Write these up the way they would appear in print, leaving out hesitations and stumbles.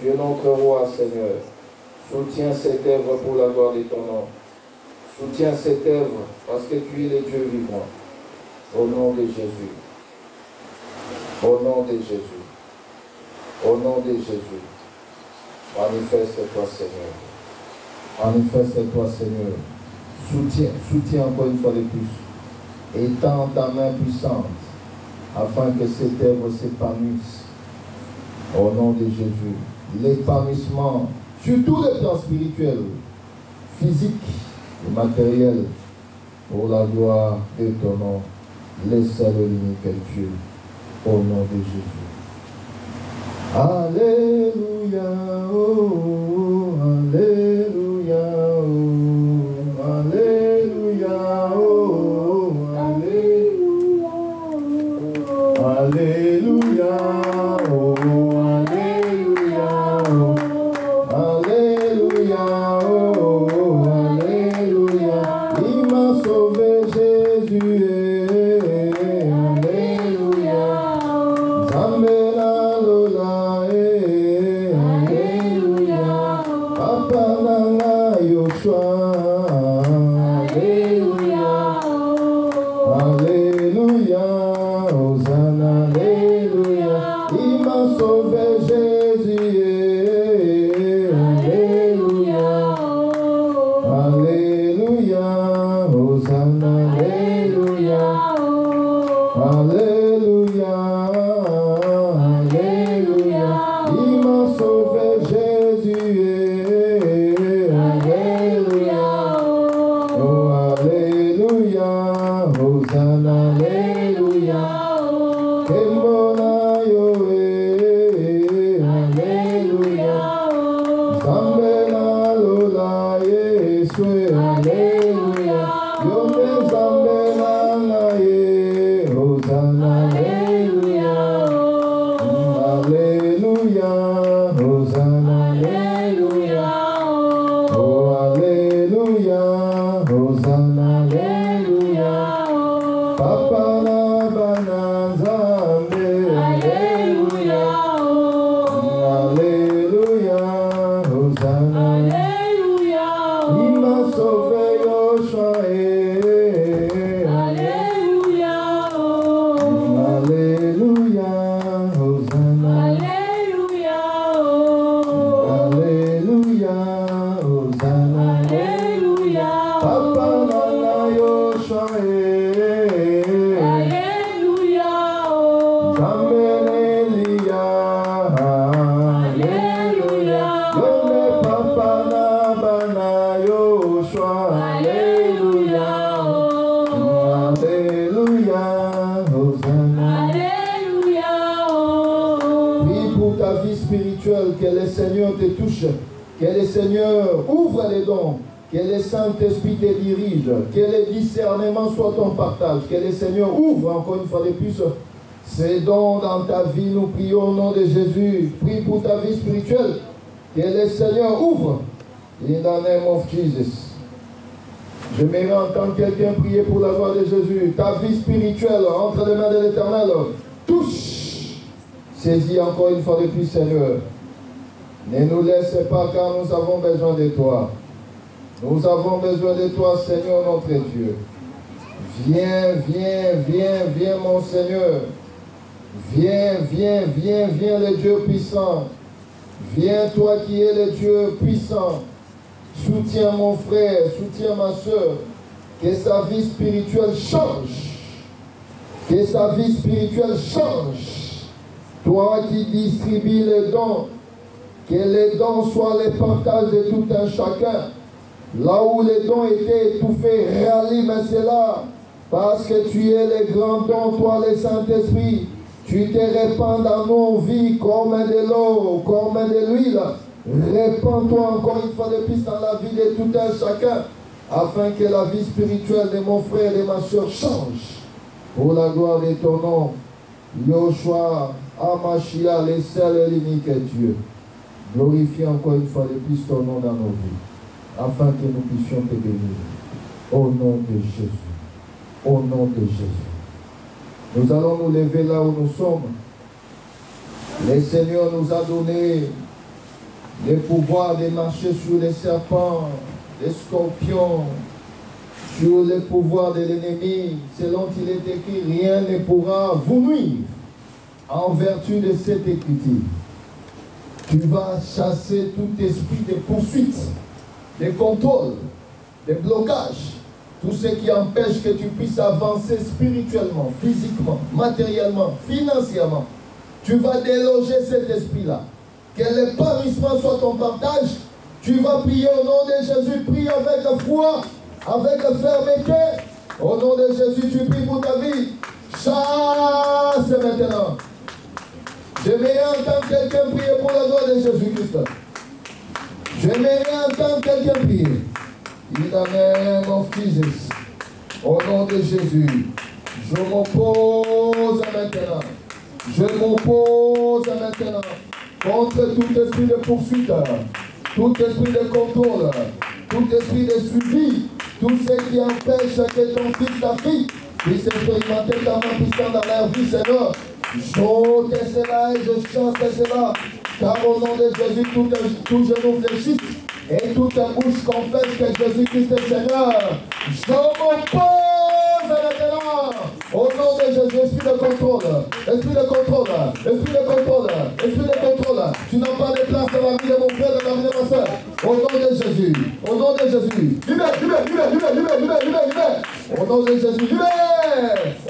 Tu es notre roi, Seigneur. Soutiens cette œuvre pour la gloire de ton nom. Soutiens cette œuvre parce que tu es le Dieu vivant. Au nom de Jésus. Au nom de Jésus. Au nom de Jésus. Manifeste-toi, Seigneur. Manifeste-toi, Seigneur. Soutiens encore une fois de plus. Étends ta main puissante afin que cette œuvre s'épanouisse. Au nom de Jésus. L'épanouissement sur tous les plans spirituels, physiques et matériels, pour la gloire de ton nom, les seul et l'unique Dieu, au nom de Jésus. Alléluia, oh, Alléluia, oh, Alléluia, oh, Alléluia, Alléluia, oh, Alléluia, oh, Alléluia, oh, Alléluia, il m'a sauvé Jésus, Alléluia, Zambela Lola, Alléluia, Papa Nana Yoshua, Alléluia, Alléluia, Hosanna, Alléluia, il m'a sauvé Jésus, Alléluia, Alléluia, Hosanna, Alléluia, Alléluia, Alléluia, il m'a sauvé Jésus, Alléluia, oh Alléluia, Hosanna, Alléluia, Kembona Yoé, Alléluia, Zambela Lola Yeswe, Alléluia, Yome Zambela Naye, Hosanna, Alléluia, Alléluia, Hosanna, Alléluia, oh Alléluia, Hosanna, Alléluia, Papa na bananzambe, Alléluia, Alléluia, Hosanna, Alléluia, il m'a sauvé Yoshua, Alléluia, Alléluia, Hosanna, Alléluia, Alléluia, Hosanna, Alléluia, Papa Nana Yoshua, Alléluia, Zambenelia, Alléluia, Yone Papa Nabana Yoshua, Alléluia, Alléluia, Hosanna. Alléluia, Prie pour ta vie spirituelle, que le Seigneur te touche, que le Seigneur ouvre les dons, que le Saint-Esprit te dirige, que le discernement soit ton partage, que le Seigneur ouvre encore une fois de plus ces dons dans ta vie. Nous prions au nom de Jésus. Prie pour ta vie spirituelle, que le Seigneur ouvre. In the name of Jesus. Je m'aimerais entendre quelqu'un prier pour la gloire de Jésus. Ta vie spirituelle entre les mains de l'Éternel. Touche. Saisis encore une fois de plus, Seigneur. Ne nous laisse pas car nous avons besoin de toi. Nous avons besoin de toi, Seigneur notre Dieu. Viens, viens, viens, viens, mon Seigneur. Viens, viens, viens, viens, le Dieu puissant. Viens, toi qui es le Dieu puissant. Soutiens mon frère, soutiens ma soeur. Que sa vie spirituelle change. Que sa vie spirituelle change. Toi qui distribues les dons, que les dons soient les partages de tout un chacun. Là où les dons étaient étouffés, réalime cela. Parce que tu es le grand don, toi le Saint-Esprit. Tu te répands dans nos vies comme de l'eau, comme de l'huile. Répands-toi encore une fois de plus dans la vie de tout un chacun, afin que la vie spirituelle de mon frère et de ma soeur change. Pour la gloire de ton nom, Yoshua, Amashia, le seul et l'unique Dieu. Glorifie encore une fois de plus ton nom dans nos vies, afin que nous puissions te bénir. Au nom de Jésus. Au nom de Jésus. Nous allons nous lever là où nous sommes. Le Seigneur nous a donné le pouvoir de marcher sur les serpents, les scorpions, sur le pouvoir de l'ennemi, selon qu'il est écrit, rien ne pourra vous nuire. En vertu de cette écriture, tu vas chasser tout esprit de poursuite, de contrôle, de blocage, tout ce qui empêche que tu puisses avancer spirituellement, physiquement, matériellement, financièrement. Tu vas déloger cet esprit-là. Que l'épanouissement soit ton partage. Tu vas prier au nom de Jésus. Prie avec foi, avec fermeté. Au nom de Jésus, tu pries pour ta vie. Chasse maintenant. J'aimerais entendre quelqu'un prier pour la gloire de Jésus-Christ. J'aimerais entendre quelqu'un prier. In the name of Jesus. Au nom de Jésus. Je m'oppose maintenant. Je m'oppose maintenant contre tout esprit de poursuite, tout esprit de contrôle, tout esprit de suivi, tout ce qui empêche que ton fils, ta fille, puisse expérimenter ta main puissante dans leur vie, Seigneur. J'ôte cela et je chasse cela, car au nom de Jésus, tout genou fléchisse et toute bouche confesse que Jésus-Christ est Seigneur. Je m'oppose maintenant. Au nom de Jésus, esprit de contrôle, esprit de contrôle, esprit de contrôle, esprit de contrôle. Tu n'as pas de place dans la vie de mon frère, dans la vie de ma soeur. Au nom de Jésus, au nom de Jésus. Libère, libère, libère, libère, libère, libère, libère, libère. Au nom de Jésus, libère.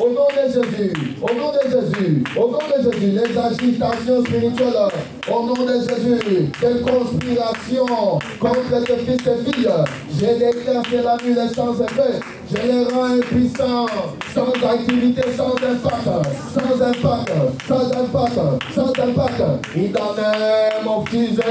Au nom de Jésus, au nom de Jésus, au nom de Jésus. Les agitations spirituelles, au nom de Jésus. Quelle conspiration contre tes fils et filles. Je déclare que la nuit est sans effet. Je les rends impuissants, sans activité, sans impact, sans impact, sans impact, sans impact. In the name of Jesus.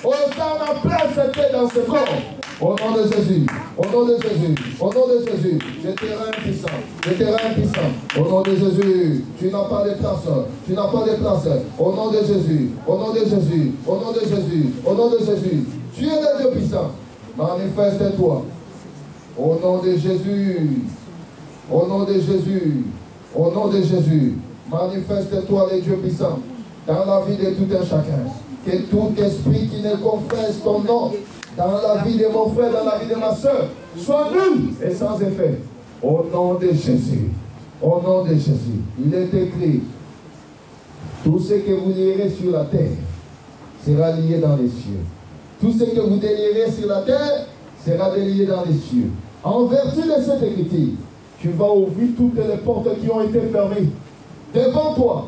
Autant de place était dans ce corps. Au nom de Jésus, au nom de Jésus, au nom de Jésus, je te rends impuissant, je te rends impuissant. Au nom de Jésus, tu n'as pas de place, tu n'as pas de place. Au nom de Jésus, au nom de Jésus, au nom de Jésus, au nom de Jésus, tu es le Dieu puissant. Manifeste-toi. Au nom de Jésus. Au nom de Jésus. Au nom de Jésus. Manifeste-toi, les dieux puissants, dans la vie de tout un chacun. Que tout esprit qui ne confesse ton nom dans la vie de mon frère, dans la vie de ma soeur, soit nul et sans effet. Au nom de Jésus. Au nom de Jésus. Il est écrit, tout ce que vous lierez sur la terre sera lié dans les cieux. Tout ce que vous délierez sur la terre sera délié dans les cieux. En vertu de cette écriture, tu vas ouvrir toutes les portes qui ont été fermées. Devant toi,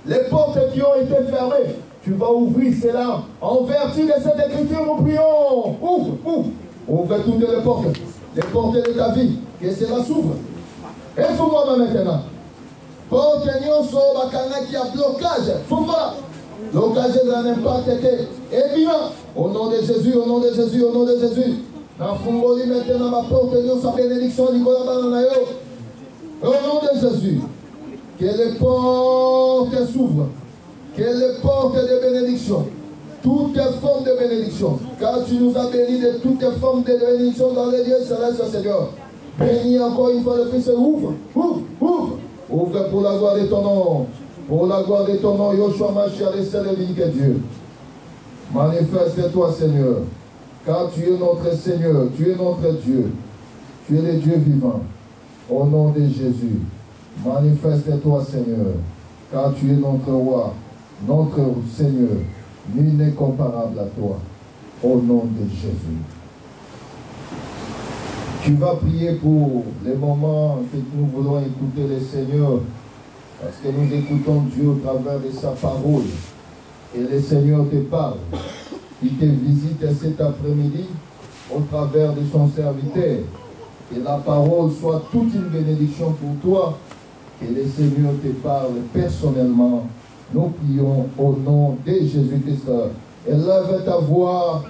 les portes qui ont été fermées, tu vas ouvrir cela. En vertu de cette écriture, nous prions. Ouvre, ouvre. Ouvre toutes les portes de ta vie. Que cela s'ouvre. Et fous-moi maintenant. Porte nyonso bakanga qui a blocage. Fous-moi. Blocage d'un impact et bien. Au nom de Jésus, au nom de Jésus, au nom de Jésus. Dans Fungoli maintenant ma porte nyonso bénédiction Nicolas Bananayo. Au nom de Jésus. Que les portes s'ouvrent. Que les portes de bénédiction, toutes formes de bénédiction, car tu nous as bénis de toutes formes de bénédiction dans les lieux célestes, Seigneur. Bénis encore une fois le Fils, ouvre, ouvre, ouvre, ouvre pour la gloire de ton nom, pour la gloire de ton nom, Yoshua Mashiach, le seul et unique Dieu. Manifeste-toi, Seigneur, car tu es notre Seigneur, tu es notre Dieu, tu es le Dieu vivant. Au nom de Jésus, manifeste-toi, Seigneur, car tu es notre roi. Notre Seigneur, nul n'est comparable à toi, au nom de Jésus. Tu vas prier pour les moments que nous voulons écouter le Seigneur, parce que nous écoutons Dieu au travers de sa parole. Et le Seigneur te parle. Il te visite cet après-midi au travers de son serviteur. Que la parole soit toute une bénédiction pour toi. Que le Seigneur te parle personnellement. Nous prions au nom de Jésus-Christ. Élève ta voix.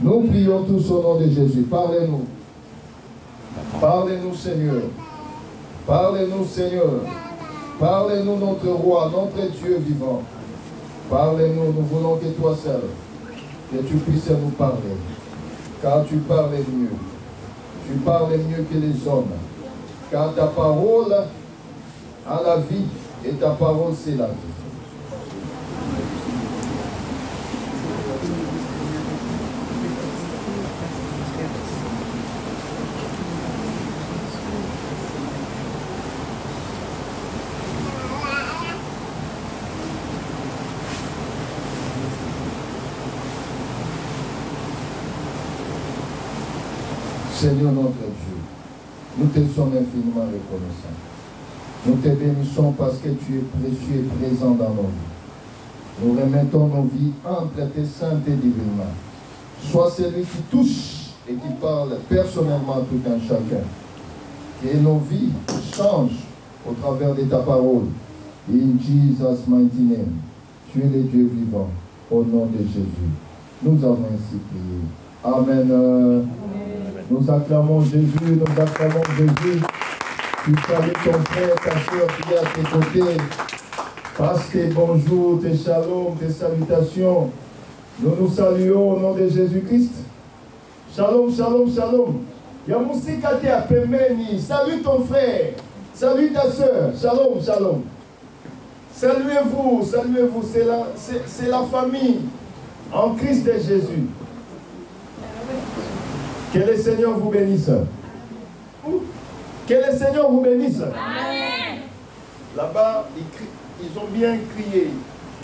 Nous prions tous au nom de Jésus. Parlez-nous. Parlez-nous, Seigneur. Parlez-nous, Seigneur. Parlez-nous, notre roi, notre Dieu vivant. Parlez-nous, nous voulons que toi seul, que tu puisses nous parler. Car tu parles mieux. Tu parles mieux que les hommes. Car ta parole a la vie et ta parole c'est la vie. Seigneur notre Dieu, nous te sommes infiniment reconnaissants. Nous te bénissons parce que tu es précieux et présent dans nos vies. Nous remettons nos vies entre tes saintes et divines mains. Sois celui qui touche et qui parle personnellement à tout un chacun. Que nos vies changent au travers de ta parole. In Jesus' mighty name. Tu es le Dieu vivant. Au nom de Jésus. Nous avons ainsi prié. Amen. Nous acclamons Jésus. Nous acclamons Jésus. Tu salues ton frère, ta soeur qui est à tes côtés. Passe tes bonjours, tes shalom, tes salutations. Nous nous saluons au nom de Jésus-Christ. Shalom, shalom, shalom. Yamusikate apemeni. Salue ton frère. Salue ta soeur. Shalom, shalom. Saluez-vous, saluez-vous. C'est la famille en Christ et Jésus. Que le Seigneur vous bénisse. Que le Seigneur vous bénisse. Amen. Là-bas, ils ont bien crié.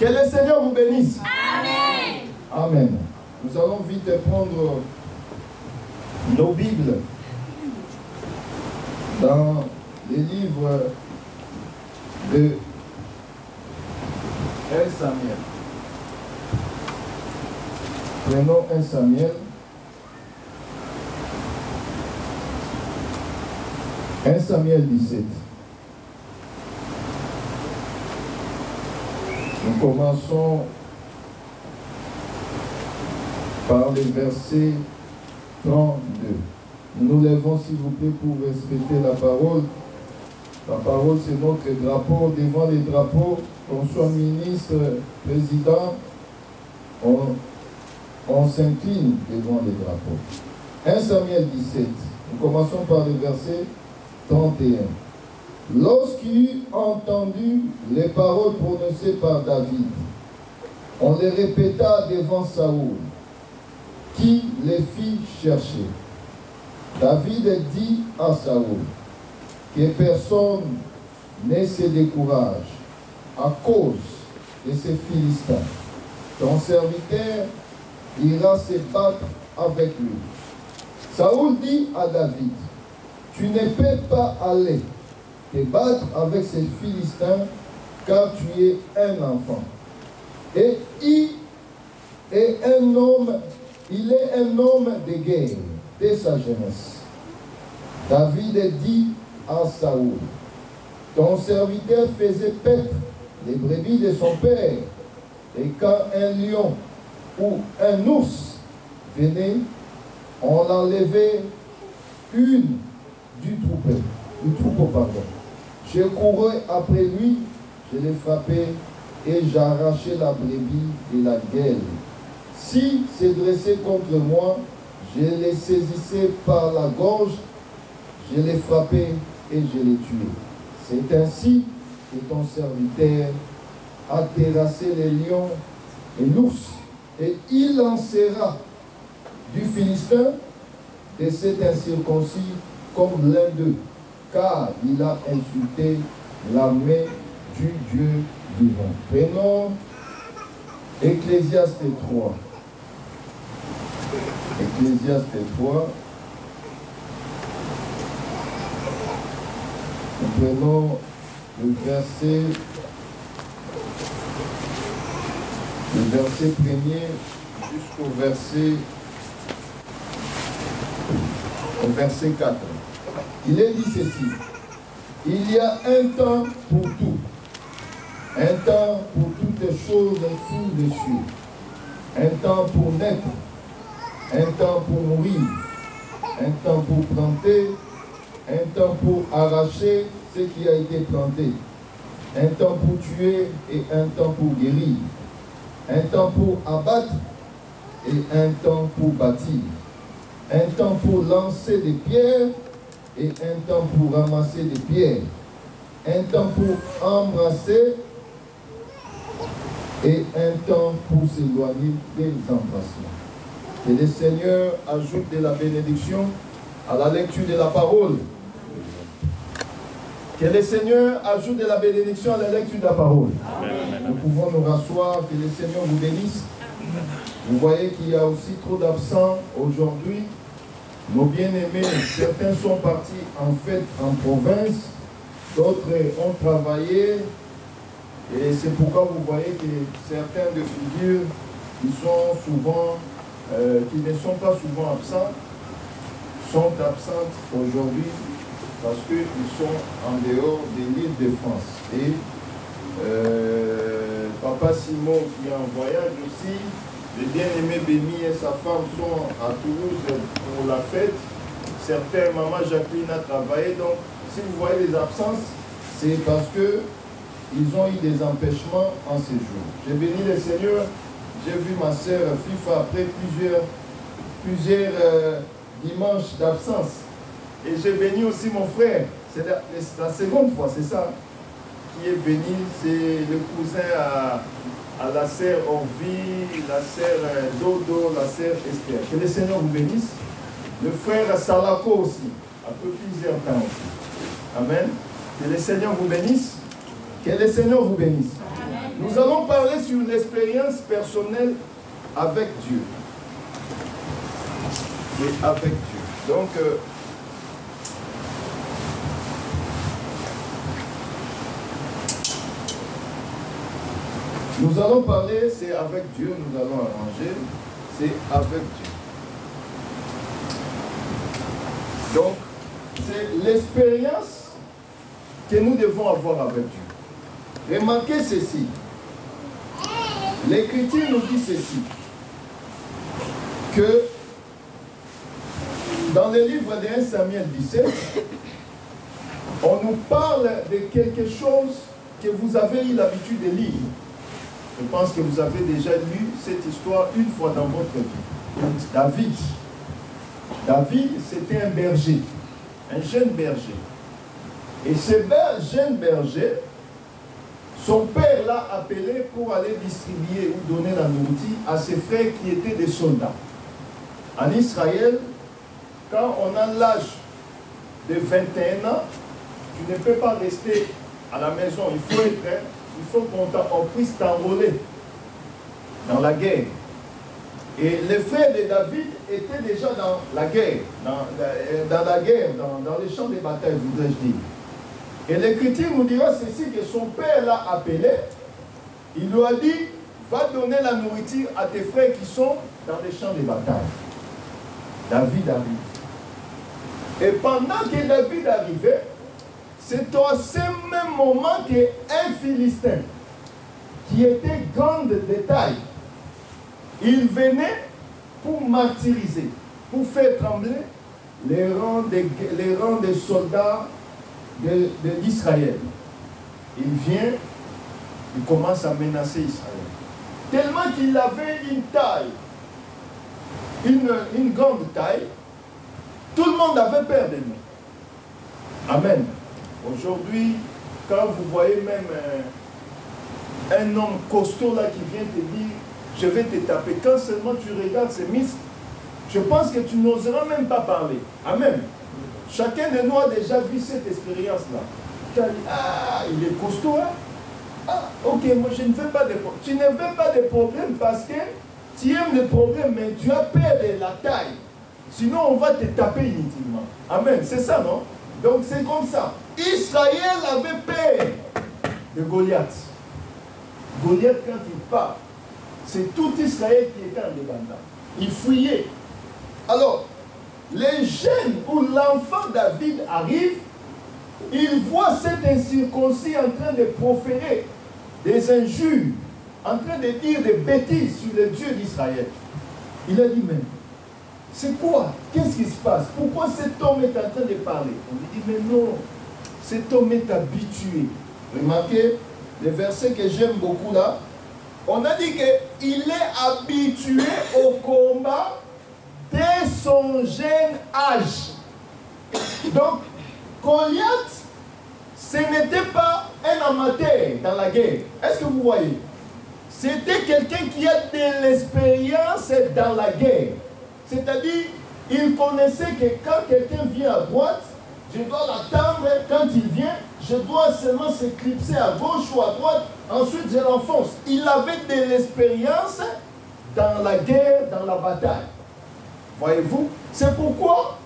Que le Seigneur vous bénisse. Amen. Amen. Nous allons vite prendre nos Bibles dans les livres de 1 Samuel. Prenons 1 Samuel. 1 Samuel 17. Nous commençons par le verset 32. Nous nous levons s'il vous plaît pour respecter la parole. La parole c'est notre drapeau. Devant les drapeaux, qu'on soit ministre, président, on s'incline devant les drapeaux. 1 Samuel 17. Nous commençons par le verset 31. Lorsqu'il eut entendu les paroles prononcées par David, on les répéta devant Saoul, qui les fit chercher. David dit à Saoul que personne ne se décourage à cause de ces Philistins. Ton serviteur ira se battre avec lui. Saoul dit à David, tu ne peux pas aller te battre avec ces Philistins, car tu es un enfant. Et il est un homme de guerre dès sa jeunesse. David dit à Saoul, ton serviteur faisait paître les brebis de son père, et quand un lion ou un ours venait, on l'enlevait une du troupeau. Je courais après lui, je l'ai frappé et j'arrachais la brebis de la gueule. S'il se dressait contre moi, je le saisissais par la gorge, je l'ai frappé et je l'ai tué. C'est ainsi que ton serviteur a terrassé les lions et l'ours, et il lancera du Philistin de cet incirconcis comme l'un d'eux, car il a insulté la main du Dieu vivant. Prenons Ecclésiaste 3. Ecclésiaste 3. Nous prenons le verset 1er jusqu'au verset 4. Il est dit ceci: il y a un temps pour tout, un temps pour toutes les choses sous les cieux, un temps pour naître, un temps pour mourir, un temps pour planter, un temps pour arracher ce qui a été planté, un temps pour tuer et un temps pour guérir, un temps pour abattre et un temps pour bâtir, un temps pour lancer des pierres et un temps pour ramasser des pierres, un temps pour embrasser et un temps pour s'éloigner des embrassements. Que le Seigneur ajoute de la bénédiction à la lecture de la parole. Que le Seigneur ajoute de la bénédiction à la lecture de la parole. Amen. Nous pouvons nous rasseoir, que le Seigneur vous bénisse. Vous voyez qu'il y a aussi trop d'absents aujourd'hui. Nos bien-aimés, certains sont partis en fête en province, d'autres ont travaillé. Et c'est pourquoi vous voyez que certains de figures qui sont souvent, qui ne sont pas souvent absents, sont absentes aujourd'hui parce qu'ils sont en dehors de l'île de France. Et Papa Simon qui est en voyage aussi, le bien-aimé Béni et sa femme sont à Toulouse pour la fête. Certains, maman Jacqueline a travaillé, donc si vous voyez les absences, c'est parce que ils ont eu des empêchements en ces jours. J'ai béni le Seigneur, j'ai vu ma sœur FIFA après plusieurs dimanches d'absence. Et j'ai béni aussi mon frère. C'est la seconde fois, c'est ça, qui est venu. C'est le cousin à la sœur Orvi, la sœur Dodo, la sœur Esther. Que le Seigneur vous bénisse. Le frère Salako aussi, après plusieurs temps aussi. Amen. Que le Seigneur vous bénisse. Que le Seigneur vous bénisse. Amen. Nous allons parler sur l'expérience personnelle avec Dieu. Et avec Dieu. Donc, nous allons parler, c'est avec Dieu, nous allons arranger, c'est avec Dieu. Donc, c'est l'expérience que nous devons avoir avec Dieu. Remarquez ceci. L'Écriture nous dit ceci, que dans le livre de 1 Samuel 17, on nous parle de quelque chose que vous avez eu l'habitude de lire. Je pense que vous avez déjà lu cette histoire une fois dans votre vie. David. David, c'était un berger, un jeune berger. Et ce jeune berger, son père l'a appelé pour aller distribuer ou donner la nourriture à ses frères qui étaient des soldats. En Israël, quand on a l'âge de 21 ans, tu ne peux pas rester à la maison. Il faut qu'on puisse t'enrôler dans la guerre. Et les frères de David étaient déjà dans la guerre, dans les champs de bataille, voudrais-je dire. Et l'Écriture nous dira ceci, que son père l'a appelé, il lui a dit, va donner la nourriture à tes frères qui sont dans les champs de bataille. David arrive. Et pendant que David arrivait, c'est à ce même moment qu'un Philistin, qui était grand de taille, il venait pour martyriser, pour faire trembler les rangs des soldats d'Israël. Il vient, il commence à menacer Israël. Tellement qu'il avait une taille, une grande taille, tout le monde avait peur de lui. Amen. Aujourd'hui, quand vous voyez même un homme costaud là qui vient te dire je vais te taper, quand seulement tu regardes ces muscles, je pense que tu n'oseras même pas parler. Amen. Chacun de nous a déjà vu cette expérience-là. Tu as dit, ah, il est costaud, hein? Ah, ok, moi je ne veux pas de problème. Tu ne veux pas de problème parce que tu aimes le problème, mais tu as peur de la taille. Sinon, on va te taper inutilement. Amen. C'est ça, non? Donc c'est comme ça. Israël avait peur de Goliath. Goliath, quand il part, c'est tout Israël qui était en débandant. Il fuyait. Alors, les jeunes ou l'enfant David arrive, il voit cet incirconcis en train de proférer des injures, en train de dire des bêtises sur le Dieu d'Israël. Il a dit, mais c'est quoi? Qu'est-ce qui se passe? Pourquoi cet homme est en train de parler? On lui dit, mais non, cet homme est habitué. Remarquez le verset que j'aime beaucoup là. On a dit qu'il est habitué au combat dès son jeune âge. Donc, Goliath, ce n'était pas un amateur dans la guerre. Est-ce que vous voyez? C'était quelqu'un qui a de l'expérience dans la guerre. C'est-à-dire, il connaissait que quand quelqu'un vient à droite, je dois l'attendre. Quand il vient, je dois seulement s'éclipser à gauche ou à droite. Ensuite, je l'enfonce. Il avait de l'expérience dans la guerre, dans la bataille. Voyez-vous? C'est pourquoi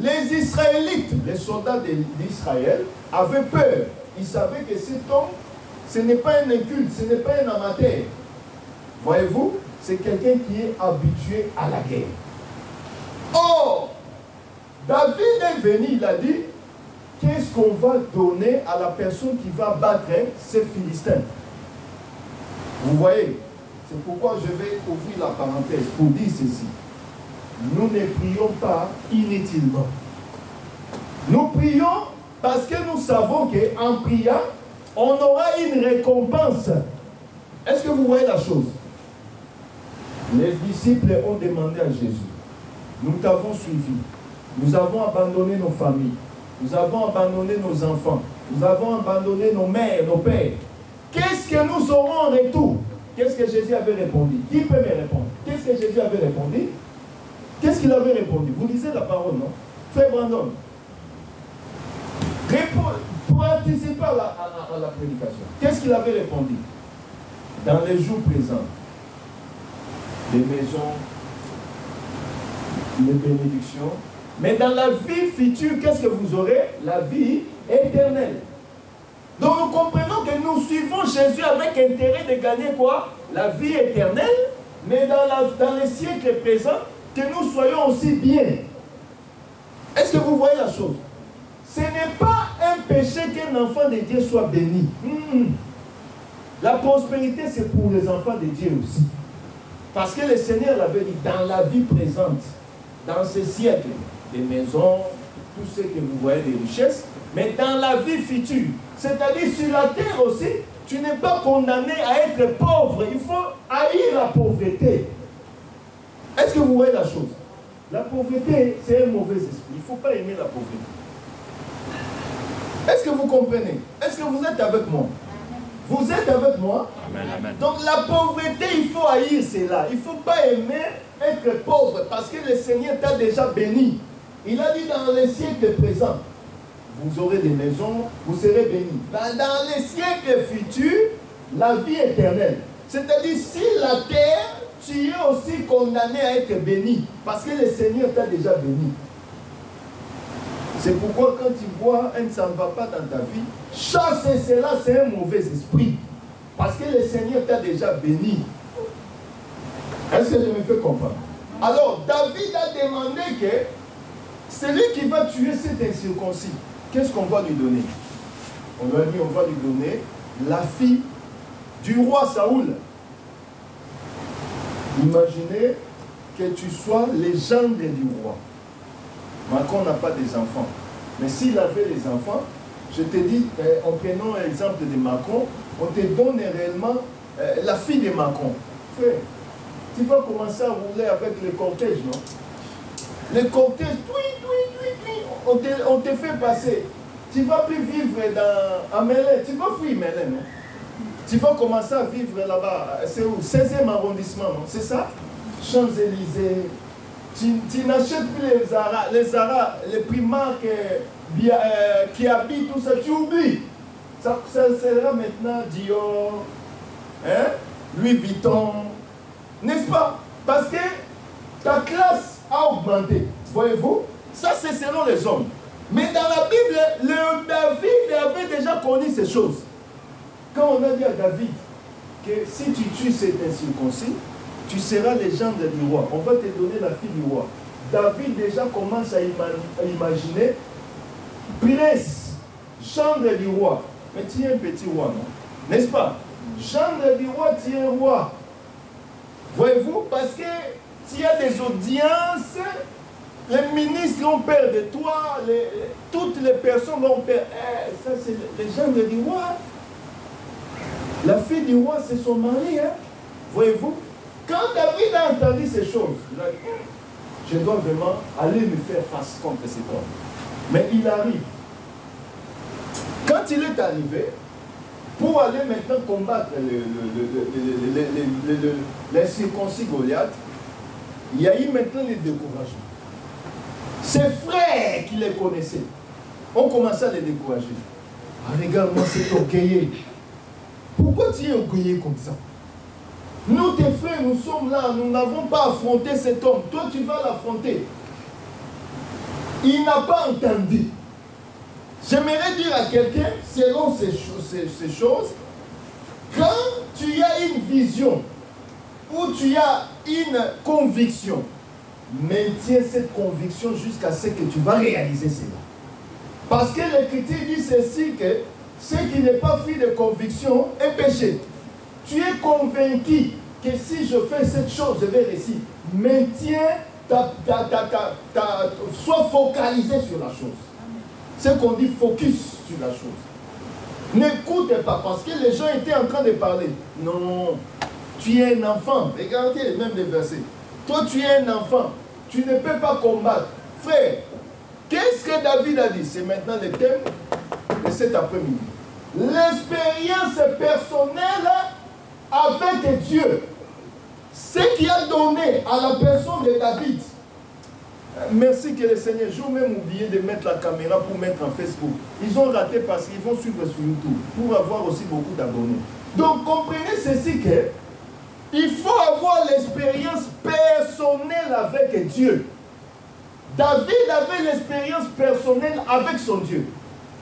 les Israélites, les soldats d'Israël, avaient peur. Ils savaient que cet homme, ce n'est pas un inculte, ce n'est pas un amateur. Voyez-vous? C'est quelqu'un qui est habitué à la guerre. Or, David est venu, il a dit, qu'est-ce qu'on va donner à la personne qui va battre ces Philistins? Vous voyez? C'est pourquoi je vais ouvrir la parenthèse pour dire ceci. Nous ne prions pas inutilement. Nous prions parce que nous savons qu'en priant, on aura une récompense. Est-ce que vous voyez la chose? Les disciples ont demandé à Jésus. Nous t'avons suivi. Nous avons abandonné nos familles. Nous avons abandonné nos enfants. Nous avons abandonné nos mères, nos pères. Qu'est-ce que nous aurons en retour? Qu'est-ce que Jésus avait répondu? Qui peut me répondre? Qu'est-ce que Jésus avait répondu? Qu'est-ce qu'il avait répondu? Vous lisez la parole, non? Frère Brandon. Pour anticiper à la prédication. Qu'est-ce qu'il avait répondu? Dans les jours présents, les maisons, les bénédictions. Mais dans la vie future, qu'est-ce que vous aurez? La vie éternelle. Donc nous comprenons que nous suivons Jésus avec intérêt de gagner quoi? La vie éternelle, mais dans les siècles présents, que nous soyons aussi bien. Est-ce que vous voyez la chose? Ce n'est pas un péché qu'un enfant de Dieu soit béni. La prospérité, c'est pour les enfants de Dieu aussi. Parce que le Seigneur l'avait dit, dans la vie présente, dans ce siècle, des maisons, tout ce que vous voyez, des richesses, mais dans la vie future, c'est-à-dire sur la terre aussi, tu n'es pas condamné à être pauvre. Il faut haïr la pauvreté. Est-ce que vous voyez la chose? La pauvreté, c'est un mauvais esprit. Il ne faut pas aimer la pauvreté. Est-ce que vous comprenez? Est-ce que vous êtes avec moi? Vous êtes avec moi? Amen, amen. Donc la pauvreté, il faut haïr cela. Il ne faut pas aimer être pauvre parce que le Seigneur t'a déjà béni. Il a dit dans les siècles présents, vous aurez des maisons, vous serez bénis. Dans les siècles futurs, la vie éternelle. C'est-à-dire, si la terre, tu es aussi condamné à être béni. Parce que le Seigneur t'a déjà béni. C'est pourquoi quand tu vois un ça ne va pas dans ta vie, chasser cela, c'est un mauvais esprit. Parce que le Seigneur t'a déjà béni. Est-ce que je me fais comprendre? Alors, David a demandé que celui qui va tuer cet incirconcis, qu'est-ce qu'on va lui donner? On lui a dit, on va lui donner la fille du roi Saoul. Imaginez que tu sois le gendre du roi. Macron n'a pas des enfants. Mais s'il avait des enfants, je te dis, en prenant l'exemple de Macron, on te donne réellement la fille de Macron. Frère, tu vas commencer à rouler avec le cortège, non? Le cortège, on te fait passer. Tu ne vas plus vivre à Mélène. Tu vas fuir Mélène, non? Tu vas commencer à vivre là-bas. C'est où? 16e arrondissement, non? C'est ça? Champs-Élysées. Tu n'achètes plus les Zara, les Primark qui habitent, tout ça. Tu oublies. Ça sera maintenant Dior, hein? Louis Vuitton. N'est-ce pas? Parce que ta classe a augmenté. Voyez-vous? Ça, c'est selon les hommes. Mais dans la Bible, le David avait déjà connu ces choses. Quand on a dit à David que si tu tues cet incirconcis, tu seras le gendre du roi. On va te donner la fille du roi. David déjà commence à imaginer prince, gendre du roi. Mais tu es un petit roi, non? N'est-ce pas? Gendre du roi, tu es un roi. Voyez-vous? Parce que tu as des audiences, les ministres ont peur de toi, toutes les personnes ont peur. Ça, c'est les gendre du roi. La fille du roi, c'est son mari. Hein? Voyez-vous? Quand David a entendu ces choses, il a dit, je dois vraiment aller me faire face contre cet homme. Mais il arrive. Quand il est arrivé, pour aller maintenant combattre l'incirconcis Goliath, il y a eu maintenant le découragement. Ses frères qui les connaissaient ont commencé à les décourager. Ah, regarde-moi cet orgueilleux. Pourquoi tu es orgueilleux comme ça? Nous, tes frères, nous sommes là, nous n'avons pas affronté cet homme. Toi, tu vas l'affronter. Il n'a pas entendu. J'aimerais dire à quelqu'un, selon ces choses, quand tu as une vision ou tu as une conviction, maintiens cette conviction jusqu'à ce que tu vas réaliser cela. Parce que l'Écriture dit ceci, que ce qui n'est pas fruit de conviction est péché. Tu es convaincu que si je fais cette chose, je vais réussir. Maintiens, sois focalisé sur la chose. C'est qu'on dit focus sur la chose. N'écoute pas, parce que les gens étaient en train de parler. Non, tu es un enfant. Regardez même les versets. Toi, tu es un enfant. Tu ne peux pas combattre. Frère, qu'est-ce que David a dit? C'est maintenant le thème de cet après-midi. L'expérience personnelle avec Dieu. Ce qui a donné à la personne de David. Merci que le Seigneur. J'ai même oublié de mettre la caméra pour mettre en Facebook. Ils ont raté parce qu'ils vont suivre sur YouTube pour avoir aussi beaucoup d'abonnés. Donc comprenez ceci que il faut avoir l'expérience personnelle avec Dieu. David avait l'expérience personnelle avec son Dieu.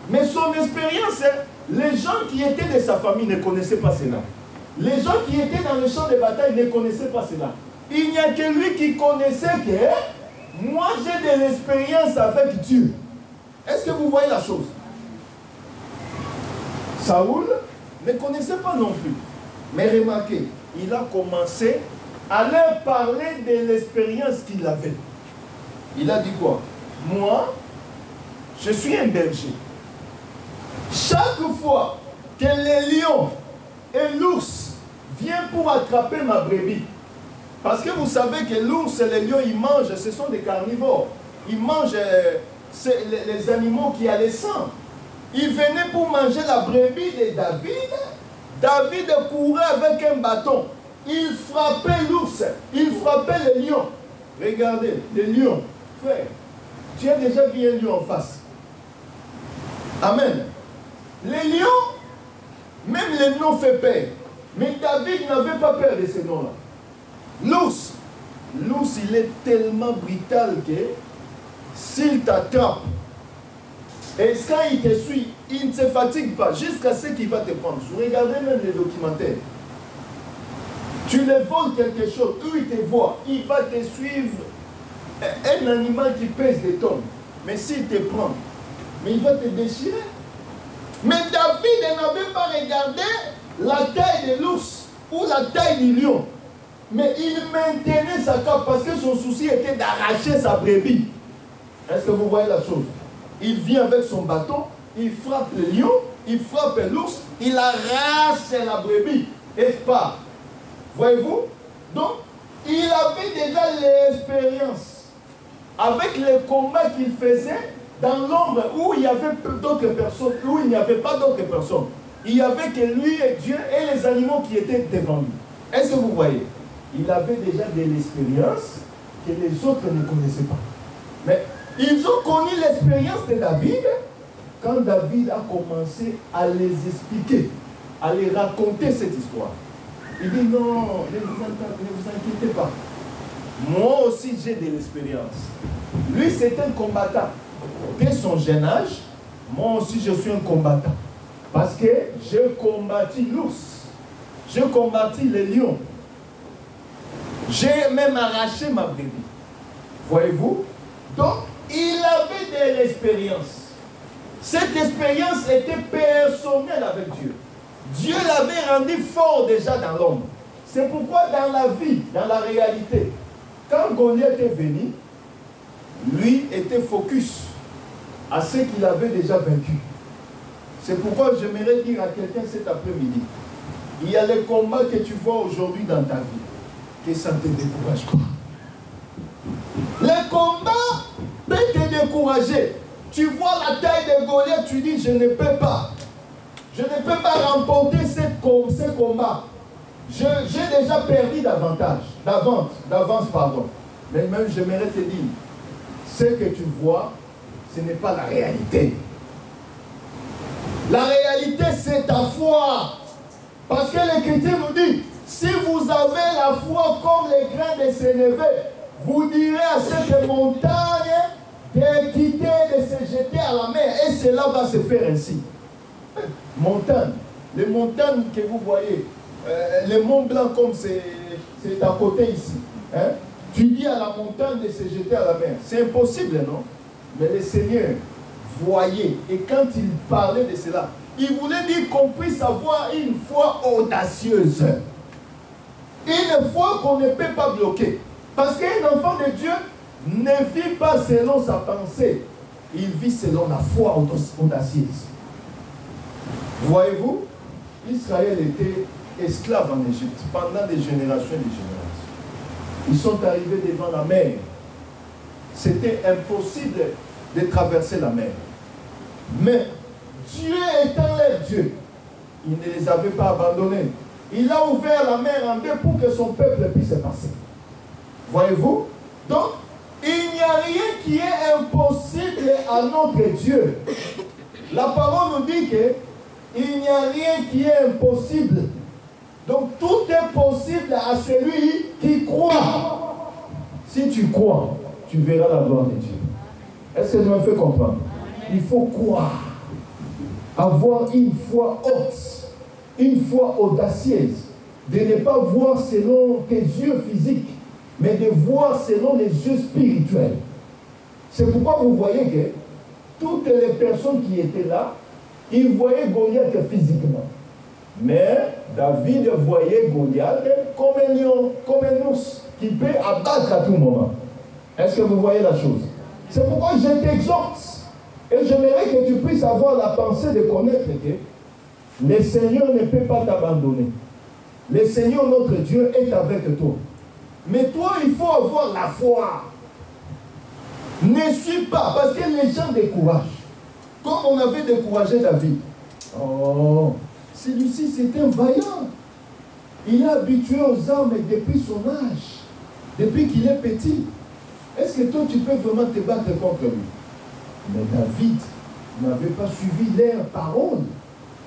Mais son expérience, les gens qui étaient de sa famille ne connaissaient pas cela. Les gens qui étaient dans le champ de bataille ne connaissaient pas cela. Il n'y a que lui qui connaissait que moi j'ai de l'expérience avec Dieu. Est-ce que vous voyez la chose? Saoul ne connaissait pas non plus. Mais remarquez, il a commencé à leur parler de l'expérience qu'il avait. Il a dit quoi? Moi, je suis un berger. Chaque fois que les lions et l'ours viennent pour attraper ma brebis, parce que vous savez que l'ours et les lions, ils mangent, ce sont des carnivores. Ils mangent les animaux qui ont le sang. Ils venaient pour manger la brebis de David. David courait avec un bâton. Il frappait l'ours, il frappait les lions. Regardez, les lions. Frère, tu as déjà vu un lion en face. Amen. Les lions, même les noms fait peur. Mais David n'avait pas peur de ces noms-là. L'ours, il est tellement brutal que s'il t'attrape, et quand il te suit, il ne se fatigue pas jusqu'à ce qu'il va te prendre. Vous regardez même les documentaires. Tu le voles quelque chose, où il te voit, il va te suivre. Un animal qui pèse des tonnes, mais s'il te prend, mais il va te déchirer. Mais David n'avait pas regardé la taille de l'ours ou la taille du lion. Mais il maintenait sa cape parce que son souci était d'arracher sa brebis. Est-ce que vous voyez la chose? Il vient avec son bâton, il frappe le lion, il frappe l'ours, il arrache la brebis et part. Voyez-vous? Donc, il avait déjà l'expérience avec les combats qu'il faisait dans l'ombre où il y avait d'autres personnes, où il n'y avait pas d'autres personnes. Il n'y avait que lui et Dieu et les animaux qui étaient devant lui. Est-ce que vous voyez? Il avait déjà de l'expérience que les autres ne connaissaient pas. Mais ils ont connu l'expérience de David quand David a commencé à les expliquer, à les raconter cette histoire. Il dit non, ne vous inquiétez pas. Moi aussi j'ai de l'expérience. Lui c'est un combattant. Dès son jeune âge, moi aussi je suis un combattant. Parce que j'ai combattu l'ours. J'ai combattu les lions. J'ai même arraché ma brebis. Voyez-vous? Donc, il avait de l'expérience. Cette expérience était personnelle avec Dieu. Dieu l'avait rendu fort déjà dans l'homme. C'est pourquoi dans la vie, dans la réalité, quand Goliath est venu, lui était focus à ce qu'il avait déjà vaincu. C'est pourquoi j'aimerais dire à quelqu'un cet après-midi, il y a les combats que tu vois aujourd'hui dans ta vie, que ça ne te décourage pas. Les combats peuvent te décourager. Tu vois la taille de Goliath, tu dis je ne peux pas. Je ne peux pas remporter ce combat. J'ai déjà perdu d'avance, pardon. Mais même j'aimerais te dire, ce que tu vois, ce n'est pas la réalité. La réalité, c'est ta foi. Parce que l'Écriture nous dit, si vous avez la foi comme les grains de sénévé, vous direz à cette montagne de quitter, de se jeter à la mer, et cela va se faire ainsi. Montagne, les montagnes que vous voyez, les monts blancs comme c'est à côté ici. Hein? Tu dis à la montagne de se jeter à la mer. C'est impossible, non? Mais le Seigneur voyait, et quand il parlait de cela, il voulait dire qu'on puisse avoir une foi audacieuse. Une foi qu'on ne peut pas bloquer. Parce qu'un enfant de Dieu ne vit pas selon sa pensée. Il vit selon la foi audacieuse. Voyez-vous, Israël était esclave en Égypte pendant des générations et des générations. Ils sont arrivés devant la mer. C'était impossible de traverser la mer. Mais Dieu étant leur Dieu, il ne les avait pas abandonnés. Il a ouvert la mer en deux pour que son peuple puisse passer. Voyez-vous? Donc, il n'y a rien qui est impossible à notre Dieu. La parole nous dit qu'il n'y a rien qui est impossible. Donc, tout est possible à celui qui croit. Si tu crois, tu verras la gloire de Dieu. Est-ce que je me fais comprendre? Il faut croire. Avoir une foi haute, une foi audacieuse, de ne pas voir selon tes yeux physiques, mais de voir selon les yeux spirituels. C'est pourquoi vous voyez que toutes les personnes qui étaient là, ils voyaient Goliath physiquement. Mais David voyait Goliath comme un lion, comme un ours, qui peut abattre à tout moment. Est-ce que vous voyez la chose? C'est pourquoi je t'exhorte. Et j'aimerais que tu puisses avoir la pensée de connaître que le Seigneur ne peut pas t'abandonner. Le Seigneur, notre Dieu, est avec toi. Mais toi, il faut avoir la foi. Ne suis pas, parce que les gens découragent. Comme on avait découragé David. Oh, celui-ci, c'est un vaillant. Il est habitué aux armes depuis son âge. Depuis qu'il est petit. Est-ce que toi, tu peux vraiment te battre contre lui? Mais David n'avait pas suivi leurs paroles.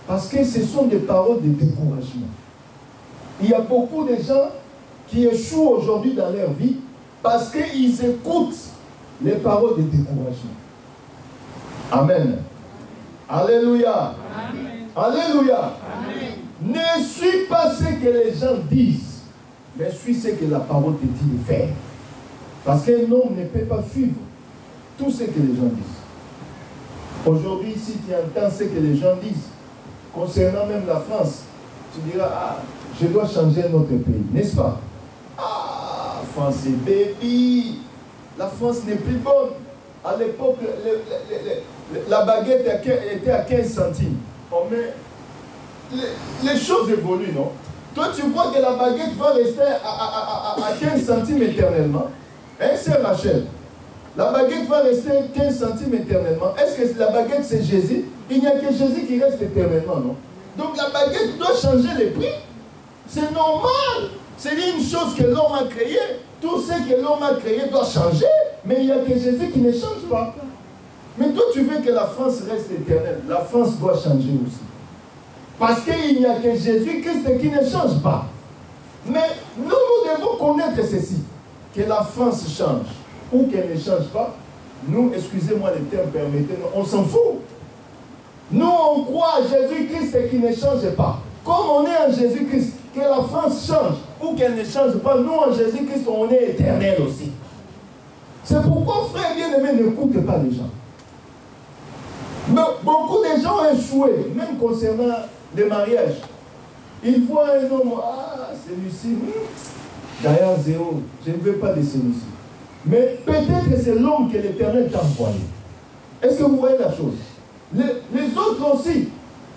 Parce que ce sont des paroles de découragement. Il y a beaucoup de gens qui échouent aujourd'hui dans leur vie parce qu'ils écoutent les paroles de découragement. Amen. Alléluia. Amen. Alléluia. Amen. Ne suis pas ce que les gens disent, mais suis ce que la parole te dit de faire. Parce qu'un homme ne peut pas suivre tout ce que les gens disent. Aujourd'hui, si tu entends ce que les gens disent, concernant même la France, tu diras, ah, je dois changer notre pays, n'est-ce pas? Ah, France est baby. La France n'est plus bonne. À l'époque, la baguette était à 15 centimes. Oh, mais les choses évoluent, non? Toi, tu crois que la baguette va rester à 15 centimes éternellement? Hein, c'est Rachel. La baguette va rester 15 centimes éternellement. Est-ce que la baguette, c'est Jésus? Il n'y a que Jésus qui reste éternellement, non? Donc la baguette doit changer les prix. C'est normal. C'est une chose que l'homme a créée. Tout ce que l'homme a créé doit changer. Mais il n'y a que Jésus qui ne change pas. Mais toi, tu veux que la France reste éternelle. La France doit changer aussi. Parce qu'il n'y a que Jésus-Christ qui ne change pas. Mais nous devons connaître ceci. Que la France change ou qu'elle ne change pas. Nous, excusez-moi le terme, permettez-nous, on s'en fout. Nous, on croit à Jésus-Christ qui ne change pas. Comme on est en Jésus-Christ, que la France change ou qu'elle ne change pas, nous, en Jésus-Christ, on est éternel aussi. C'est pourquoi, frère bien-aimé, n'écoutez pas les gens. Mais beaucoup de gens ont échoué, même concernant les mariages. Ils voient un homme, ah, celui-ci, d'ailleurs, zéro, je ne veux pas de celui-ci. Mais peut-être que c'est l'homme que l'Éternel t'a envoyé. Est-ce que vous voyez la chose? Les autres aussi,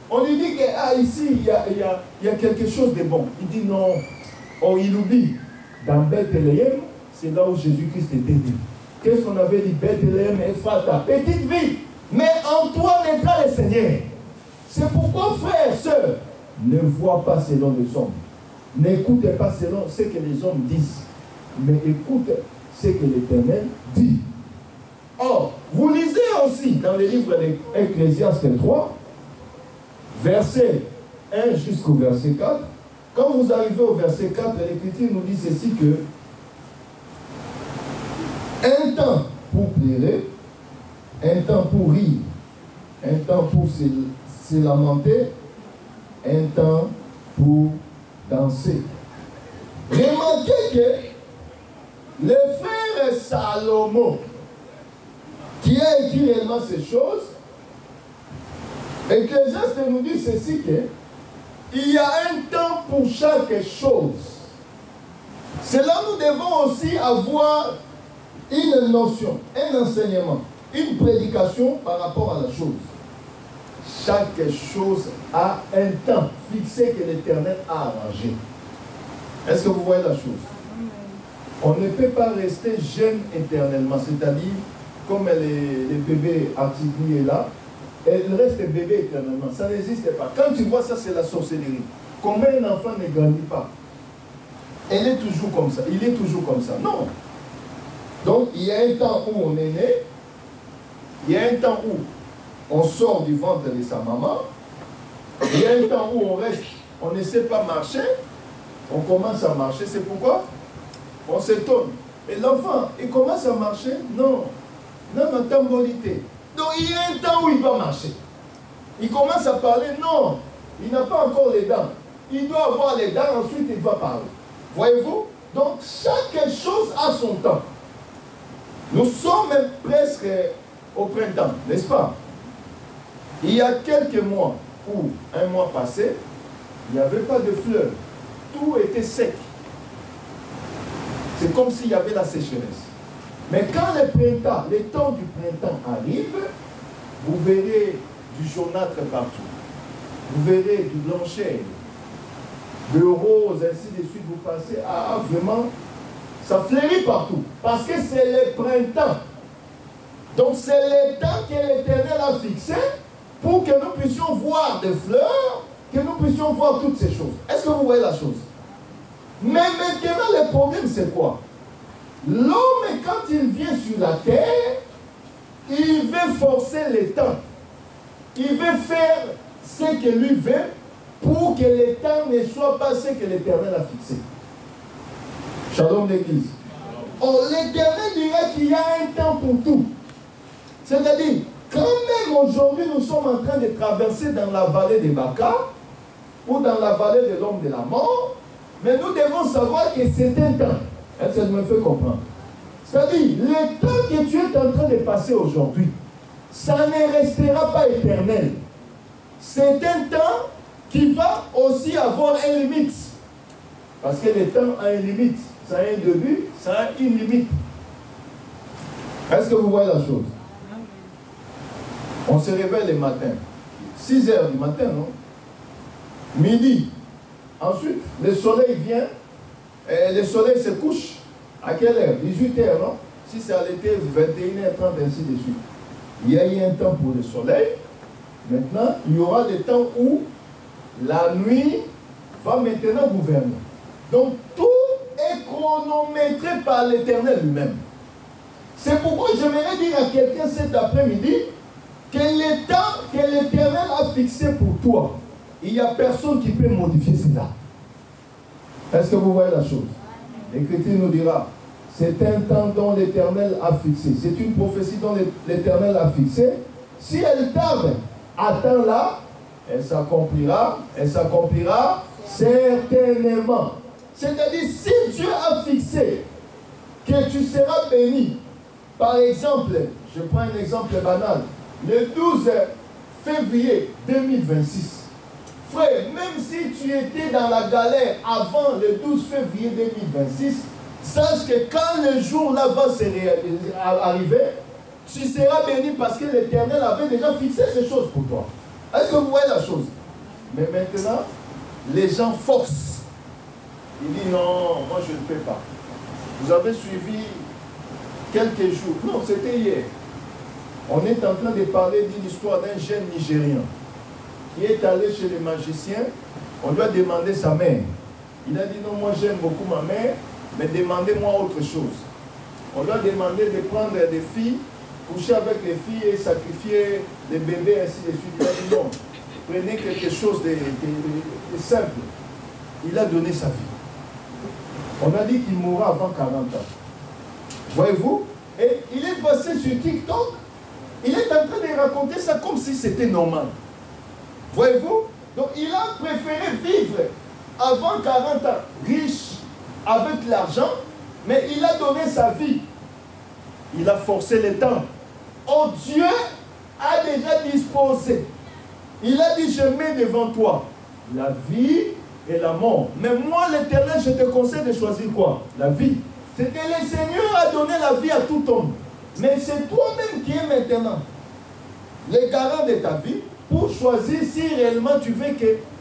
on lui dit que ah, ici, il y a quelque chose de bon. Il dit non. Oh, il oublie. Dans Bethléem, c'est là où Jésus-Christ était né. Qu'est-ce qu'on avait dit? Bethléem, Ephrata, petite ville. Mais en toi naîtra le Seigneur. C'est pourquoi, frères et sœurs, ne vois pas selon les hommes. N'écoutez pas selon ce que les hommes disent. Mais écoutez ce que l'Éternel dit. Or, vous lisez aussi dans le livre d'Ecclésiaste 3, verset 1 jusqu'au verset 4, Quand vous arrivez au verset 4, l'Écriture nous dit ceci que un temps pour pleurer, un temps pour rire, un temps pour se lamenter, un temps pour danser. Remarquez que le frère Salomon, qui a écrit réellement ces choses, Ecclésiaste nous dit ceci que il y a un temps pour chaque chose. C'est là nous devons aussi avoir une notion, un enseignement, une prédication par rapport à la chose. Chaque chose a un temps fixé que l'Éternel a arrangé. Est-ce que vous voyez la chose? On ne peut pas rester jeune éternellement, c'est-à-dire comme les bébés articulés là, elle reste bébé éternellement. Ça n'existe pas. Quand tu vois ça, c'est la sorcellerie. Combien un enfant ne grandit pas? Elle est toujours comme ça. Il est toujours comme ça. Non. Donc, il y a un temps où on est né. Il y a un temps où on sort du ventre de sa maman. Il y a un temps où on reste, on ne sait pas marcher. On commence à marcher. C'est pourquoi on s'étonne. Et l'enfant, il commence à marcher? Non. Non, ma temporalité. Donc il y a un temps où il va marcher. Il commence à parler? Non. Il n'a pas encore les dents. Il doit avoir les dents, ensuite il va parler. Voyez-vous? Donc chaque chose a son temps. Nous sommes presque au printemps, n'est-ce pas? Il y a quelques mois, ou un mois passé, il n'y avait pas de fleurs. Tout était sec. C'est comme s'il y avait la sécheresse. Mais quand le printemps, le temps du printemps arrive, vous verrez du jaunâtre partout. Vous verrez du blanchet, de rose, ainsi de suite. Vous passez à vraiment, ça fleurit partout. Parce que c'est le printemps. Donc c'est le temps que l'Éternel a fixé pour que nous puissions voir des fleurs, que nous puissions voir toutes ces choses. Est-ce que vous voyez la chose? Mais maintenant, le problème, c'est quoi? L'homme, quand il vient sur la terre, il veut forcer le temps. Il veut faire ce que lui veut pour que le temps ne soit pas ce que l'Éternel a fixé. Shalom l'Église. Oh, l'Éternel dirait qu'il y a un temps pour tout. C'est-à-dire, quand même aujourd'hui nous sommes en train de traverser dans la vallée des Baka ou dans la vallée de l'homme de la mort, mais nous devons savoir que c'est un temps. Est-ce que je me fais comprendre? C'est-à-dire, le temps que tu es en train de passer aujourd'hui, ça ne restera pas éternel. C'est un temps qui va aussi avoir une limite. Parce que le temps a une limite. Ça a un début, ça a une limite. Est-ce que vous voyez la chose? On se réveille le matin. 6 heures du matin, non? Midi. Ensuite, le soleil vient. Et le soleil se couche. À quelle heure? 18 heures, non? Si c'est à l'été, 21h30, ainsi de suite. Il y a eu un temps pour le soleil. Maintenant, il y aura des temps où la nuit va maintenant gouverner. Donc, tout est chronométré par l'Éternel lui-même. C'est pourquoi j'aimerais dire à quelqu'un cet après-midi que le temps que l'Éternel a fixé pour toi, il n'y a personne qui peut modifier cela. Est-ce que vous voyez la chose? L'Écriture nous dira, c'est un temps dont l'Éternel a fixé. C'est une prophétie dont l'Éternel a fixé. Si elle tarde, attends-la, elle s'accomplira certainement. C'est-à-dire, si Dieu a fixé que tu seras béni, par exemple, je prends un exemple banal, le 12 février 2026, frère, même si tu étais dans la galère avant le 12 février 2026, sache que quand le jour-là va arriver, tu seras béni parce que l'Éternel avait déjà fixé ces choses pour toi. Est-ce que vous voyez la chose? Mais maintenant, les gens forcent. Ils disent non, moi je ne peux pas. Vous avez suivi quelques jours. Non, c'était hier. On est en train de parler d'une histoire d'un jeune Nigérien qui est allé chez le magicien. On lui a demandé sa mère. Il a dit non, moi j'aime beaucoup ma mère, mais demandez-moi autre chose. On lui a demandé de prendre des filles, coucher avec les filles et sacrifier les bébés, ainsi de suite. Il a dit non, prenez quelque chose de simple. il a donné sa vie. On a dit qu'il mourra avant 40 ans. Voyez-vous? Et il est passé sur TikTok. Il est en train de raconter ça comme si c'était normal. Voyez-vous? Donc il a préféré vivre avant 40 ans, riche, avec l'argent, mais il a donné sa vie. Il a forcé le temps. Oh, Dieu a déjà disposé. Il a dit, je mets devant toi la vie et la mort. Mais moi, l'Éternel, je te conseille de choisir quoi? La vie. C'est que le Seigneur a donné la vie à tout homme. Mais c'est toi-même qui es maintenant le garant de ta vie pour choisir si réellement tu veux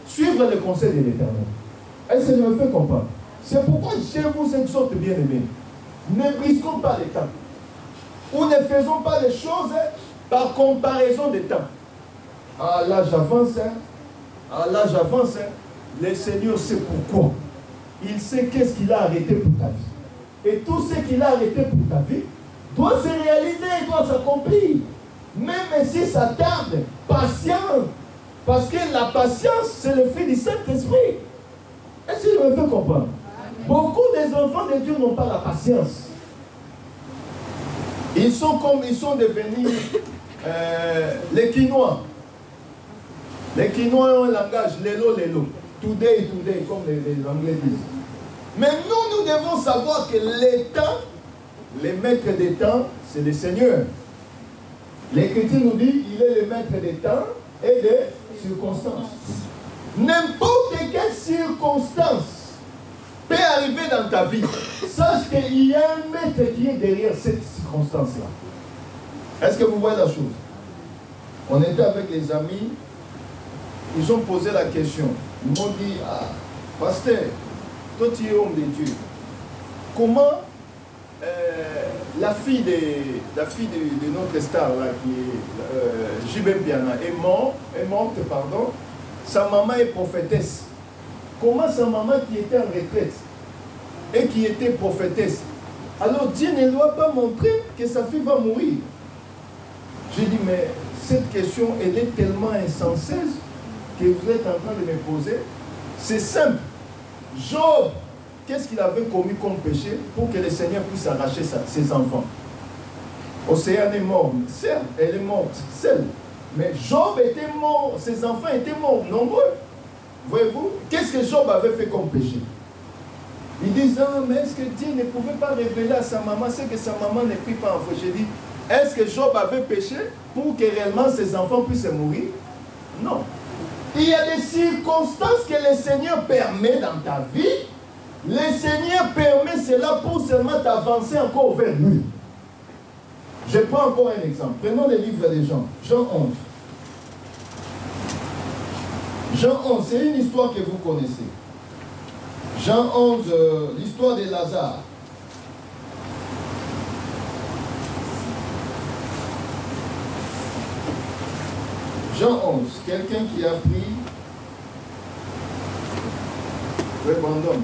suivre le conseil de l'Éternel. Est-ce que je me fais comprendre? C'est pourquoi je vous exhorte, bien-aimés, ne brisons pas le temps. Ou ne faisons pas les choses par comparaison de temps. Ah là j'avance, ah là j'avance. Le Seigneur sait pourquoi. Il sait qu'est-ce qu'il a arrêté pour ta vie. Et tout ce qu'il a arrêté pour ta vie doit se réaliser, doit s'accomplir. Même si ça tarde, patient. Parce que la patience, c'est le fruit du Saint-Esprit. Est-ce que je me fais comprendre? Beaucoup des enfants de Dieu n'ont pas la patience. Ils sont devenus les Quinois. Les Quinois ont un langage, lélo, today, comme les Anglais disent. Mais nous devons savoir que les temps, les maîtres des temps, c'est le Seigneur. L'Écriture nous dit il est le maître des temps et des circonstances. N'importe quelle circonstance peut arriver dans ta vie. Sache qu'il y a un maître qui est derrière cette circonstance-là. Est-ce que vous voyez la chose? On était avec les amis, ils ont posé la question. Ils m'ont dit, ah, pasteur, toi tu es homme de Dieu. Comment la fille de notre star là, qui est J.B. Piana, est morte, pardon. Sa maman est prophétesse. Comment sa maman qui était en retraite et qui était prophétesse, alors Dieu ne doit pas montrer que sa fille va mourir? J'ai dit, mais cette question, elle est tellement insensée que vous êtes en train de me poser. C'est simple. Job, qu'est-ce qu'il avait commis comme péché pour que le Seigneur puisse arracher ses enfants? Océane est morte, certes, elle est morte, seule. Mais Job était mort, ses enfants étaient morts, nombreux. Voyez-vous, qu'est-ce que Job avait fait comme péché? Ils disent, ah, mais est-ce que Dieu ne pouvait pas révéler à sa maman, c'est que sa maman ne prie pas en feu? J'ai dit, est-ce que Job avait péché pour que réellement ses enfants puissent mourir? Non. Il y a des circonstances que le Seigneur permet dans ta vie. Le Seigneur permet cela pour seulement t'avancer encore vers lui. Je prends encore un exemple. Prenons le livre des Jean. Jean 11. Jean 11, c'est une histoire que vous connaissez. Jean 11, l'histoire de Lazare. Jean 11, quelqu'un qui a pris... Oui, Brandon.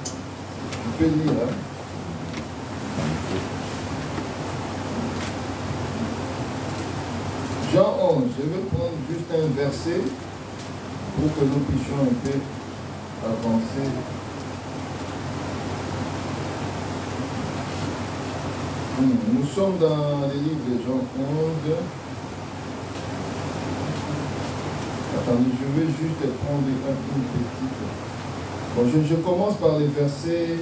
Tu peux lire, hein? Jean 11, je vais prendre juste un verset pour que nous puissions un peu avancer. Nous sommes dans les livres de Jean 11. Attendez, je vais juste prendre une petite... Bon, je commence par les versets...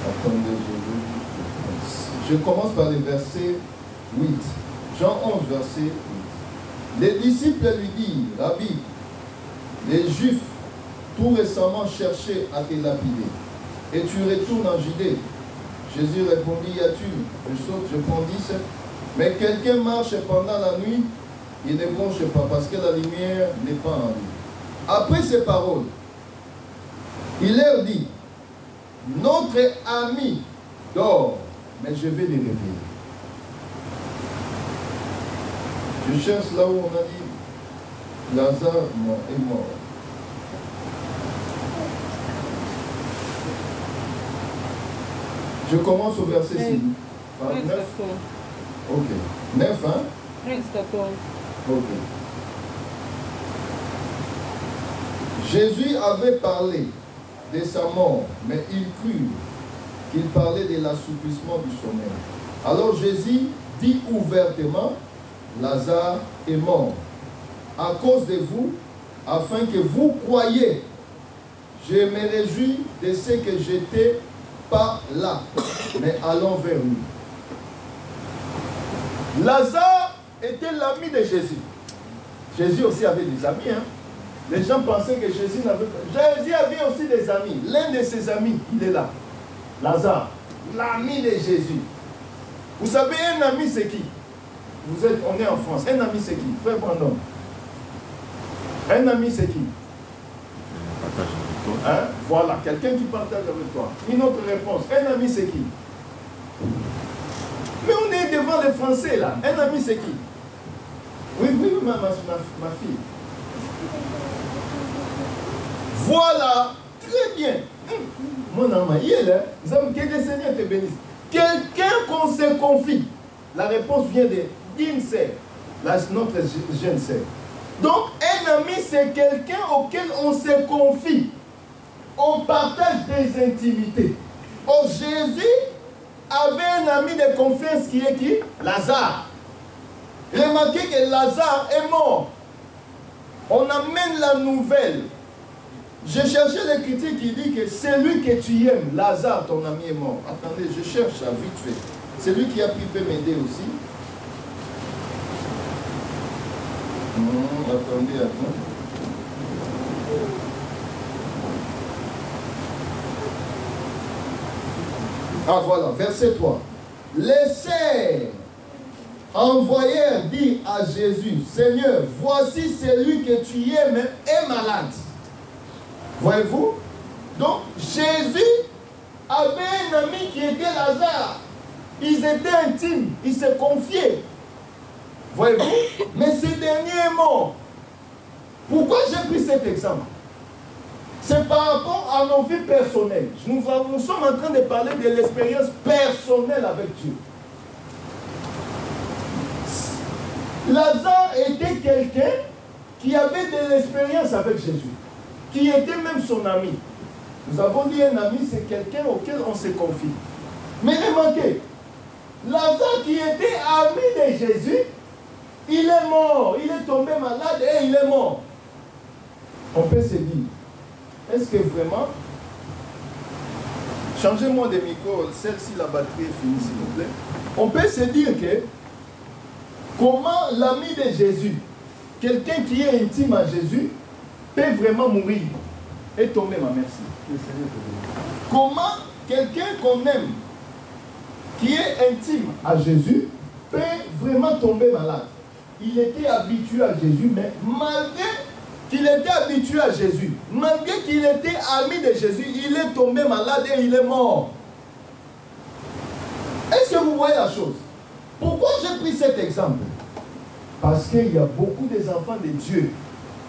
Attendez, je commence par les versets 8. Jean 11, verset 8. Les disciples lui disent, Rabbi, les Juifs tout récemment cherchaient à te lapider, et tu retournes en Judée. Jésus répondit, y a-t-il? Je saute, je prends 10. Mais quelqu'un marche pendant la nuit, il ne bronche pas, parce que la lumière n'est pas en lui. Après ces paroles, il leur dit, notre ami dort, mais je vais les réveiller. Je cherche là où on a dit, Lazare est mort. Je commence au verset 6. 9. Ok. 9, hein? Ok. Jésus avait parlé de sa mort, mais il crut qu'il parlait de l'assouplissement du sommeil. Alors Jésus dit ouvertement, Lazare est mort à cause de vous, afin que vous croyiez. Je me réjouis de ce que j'étais pas là, mais allons vers lui. Lazare était l'ami de Jésus. Jésus aussi avait des amis. Hein? Les gens pensaient que Jésus n'avait pas. Jésus avait aussi des amis. L'un de ses amis, il est là. Lazare, l'ami de Jésus. Vous savez, un ami, c'est qui? On est en France. Un ami, c'est qui? Frère Brandon. Un ami, c'est qui? Hein? Voilà, quelqu'un qui partage avec toi. Une autre réponse. Un ami, c'est qui? Mais on est devant les Français, là. Un ami, c'est qui? Oui, ma fille. Voilà, très bien. Mon ami, il est là. Que le Seigneur te bénisse. Quelqu'un qu'on se confie. La réponse vient d'une sœur, notre jeune sœur. Donc, un ami, c'est quelqu'un auquel on se confie. On partage des intimités. Oh, Jésus avait un ami de confiance qui est qui? Lazare. Remarquez que Lazare est mort. On amène la nouvelle. Je cherchais les critiques qui disent que celui que tu aimes, Lazare, ton ami, est mort. Attendez, je cherche ça vite fait. Celui qui a pu m'aider aussi. Attendez. Ah voilà, verset 3. Les serfs envoyèrent dire à Jésus, Seigneur, voici celui que tu aimes est malade. Voyez-vous? Donc Jésus avait un ami qui était Lazare. Ils étaient intimes, ils se confiaient. Voyez-vous? Mais ce dernier est mort. Pourquoi j'ai pris cet exemple? C'est par rapport à nos vies personnelles. Nous sommes en train de parler de l'expérience personnelle avec Dieu. Lazare était quelqu'un qui avait de l'expérience avec Jésus, qui était même son ami. Nous avons dit un ami, c'est quelqu'un auquel on se confie. Mais remarquez, Lazare qui était ami de Jésus, il est mort, il est tombé malade et il est mort. On peut se dire, est-ce que vraiment, changez-moi de micro, celle-ci la batterie est finie s'il vous plaît. On peut se dire que, comment l'ami de Jésus, quelqu'un qui est intime à Jésus, peut vraiment mourir et tomber, ma merci. Comment quelqu'un qu'on aime, qui est intime à Jésus, peut vraiment tomber malade. Il était habitué à Jésus, mais malgré qu'il était habitué à Jésus, malgré qu'il était ami de Jésus, il est tombé malade et il est mort. Est-ce que vous voyez la chose? Pourquoi j'ai pris cet exemple? Parce qu'il y a beaucoup des enfants de Dieu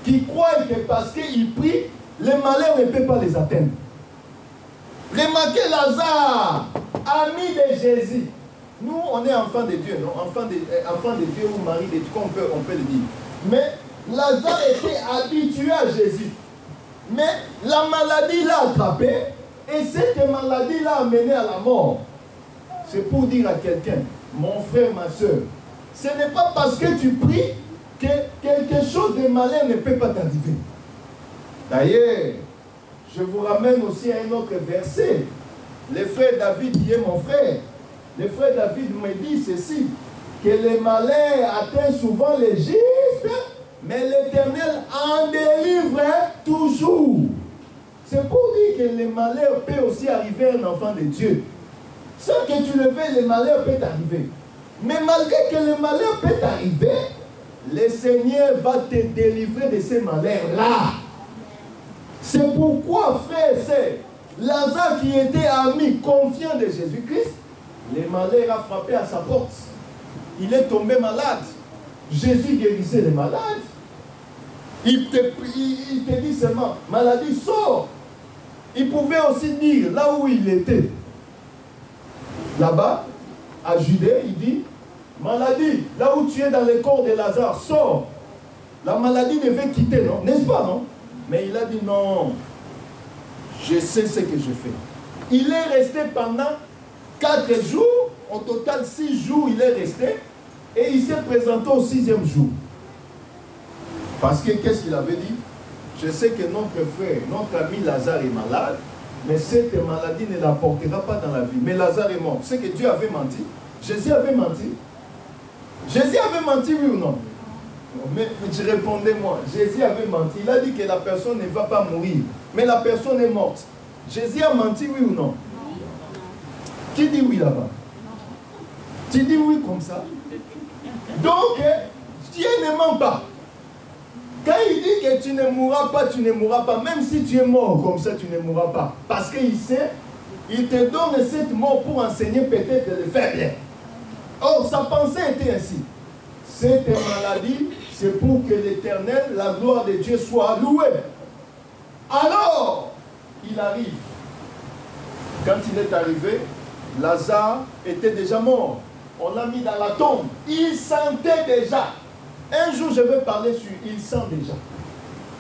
qui croient que parce qu'ils prient, les malheurs ne peuvent pas les atteindre. Remarquez Lazare, ami de Jésus. Nous, on est enfants de Dieu, non? Enfants de Dieu ou mari de Dieu, on peut le dire. Mais Lazare était habitué à Jésus. Mais la maladie l'a attrapé et cette maladie l'a amené à la mort. C'est pour dire à quelqu'un, mon frère, ma soeur, ce n'est pas parce que tu pries que quelque chose de malin ne peut pas t'arriver. D'ailleurs, je vous ramène aussi à un autre verset. Le frère David, qui est mon frère, le frère David me dit ceci, que les malins atteignent souvent les justes, mais l'Éternel en délivre toujours. C'est pour dire que les malheurs peuvent aussi arriver à un enfant de Dieu. Sans que tu le veuilles, les malheurs peuvent t'arriver. Mais malgré que le malheur peut t'arriver, le Seigneur va te délivrer de ces malheurs-là. C'est pourquoi, frère, c'est Lazare qui était ami, confiant de Jésus-Christ, le malheur a frappé à sa porte. Il est tombé malade. Jésus guérissait les malades. Il te dit seulement, maladie, sort. Il pouvait aussi dire, là où il était, là-bas, à Judée, il dit, Maladie, là où tu es dans le corps de Lazare, sors. La maladie devait quitter, non? N'est-ce pas, non? Mais il a dit non. Je sais ce que je fais. Il est resté pendant 4 jours. Au total, 6 jours, il est resté. Et il s'est présenté au 6e jour. Parce que, qu'est-ce qu'il avait dit? Je sais que notre frère, notre ami Lazare est malade, mais cette maladie ne l'apportera pas dans la vie. Mais Lazare est mort. C'est que Dieu avait menti. Jésus avait menti. Jésus avait menti, oui ou non? Mais je répondais moi, Jésus avait menti. Il a dit que la personne ne va pas mourir. Mais la personne est morte. Jésus a menti, oui ou non? Qui dit oui là-bas? Tu dis oui comme ça. Donc, Dieu ne ment pas. Quand il dit que tu ne mourras pas, tu ne mourras pas. Même si tu es mort comme ça, tu ne mourras pas. Parce qu'il sait, il te donne cette mort pour enseigner peut-être de le faire bien. Or, sa pensée était ainsi. Cette maladie, c'est pour que l'Éternel, la gloire de Dieu soit louée. Alors, il arrive. Quand il est arrivé, Lazare était déjà mort. On l'a mis dans la tombe. Il sentait déjà. Un jour, je vais parler sur il sent déjà.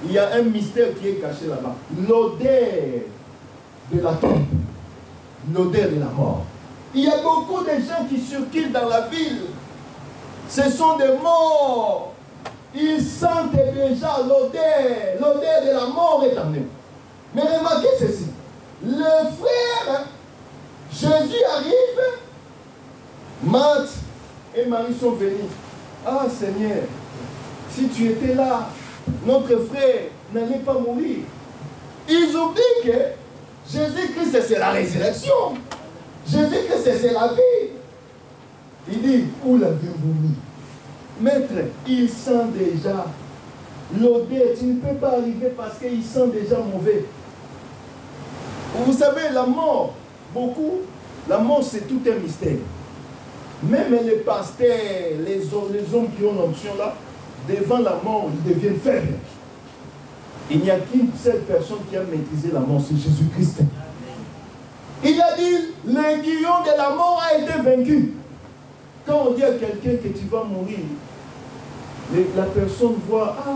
Il y a un mystère qui est caché là-bas. L'odeur de la tombe. L'odeur de la mort. Il y a beaucoup de gens qui circulent dans la ville. Ce sont des morts. Ils sentent déjà l'odeur. L'odeur de la mort est en eux. Mais remarquez ceci. Le frère, Jésus arrive. Marthe et Marie sont venus. Ah Seigneur, si tu étais là, notre frère n'allait pas mourir. Ils oublient que Jésus-Christ c'est la résurrection. Jésus-Christ c'est la vie. Il dit, où l'avez-vous mis? Maître, il sent déjà l'odeur. Tu ne peux pas arriver parce qu'il sent déjà mauvais. Vous savez, la mort, beaucoup, la mort c'est tout un mystère. Même les pasteurs, les hommes qui ont l'onction là, devant la mort, ils deviennent faibles. Il n'y a qu'une seule personne qui a maîtrisé la mort, c'est Jésus-Christ. Il a dit, l'aiguillon de la mort a été vaincu. Quand on dit à quelqu'un que tu vas mourir, la personne voit, ah,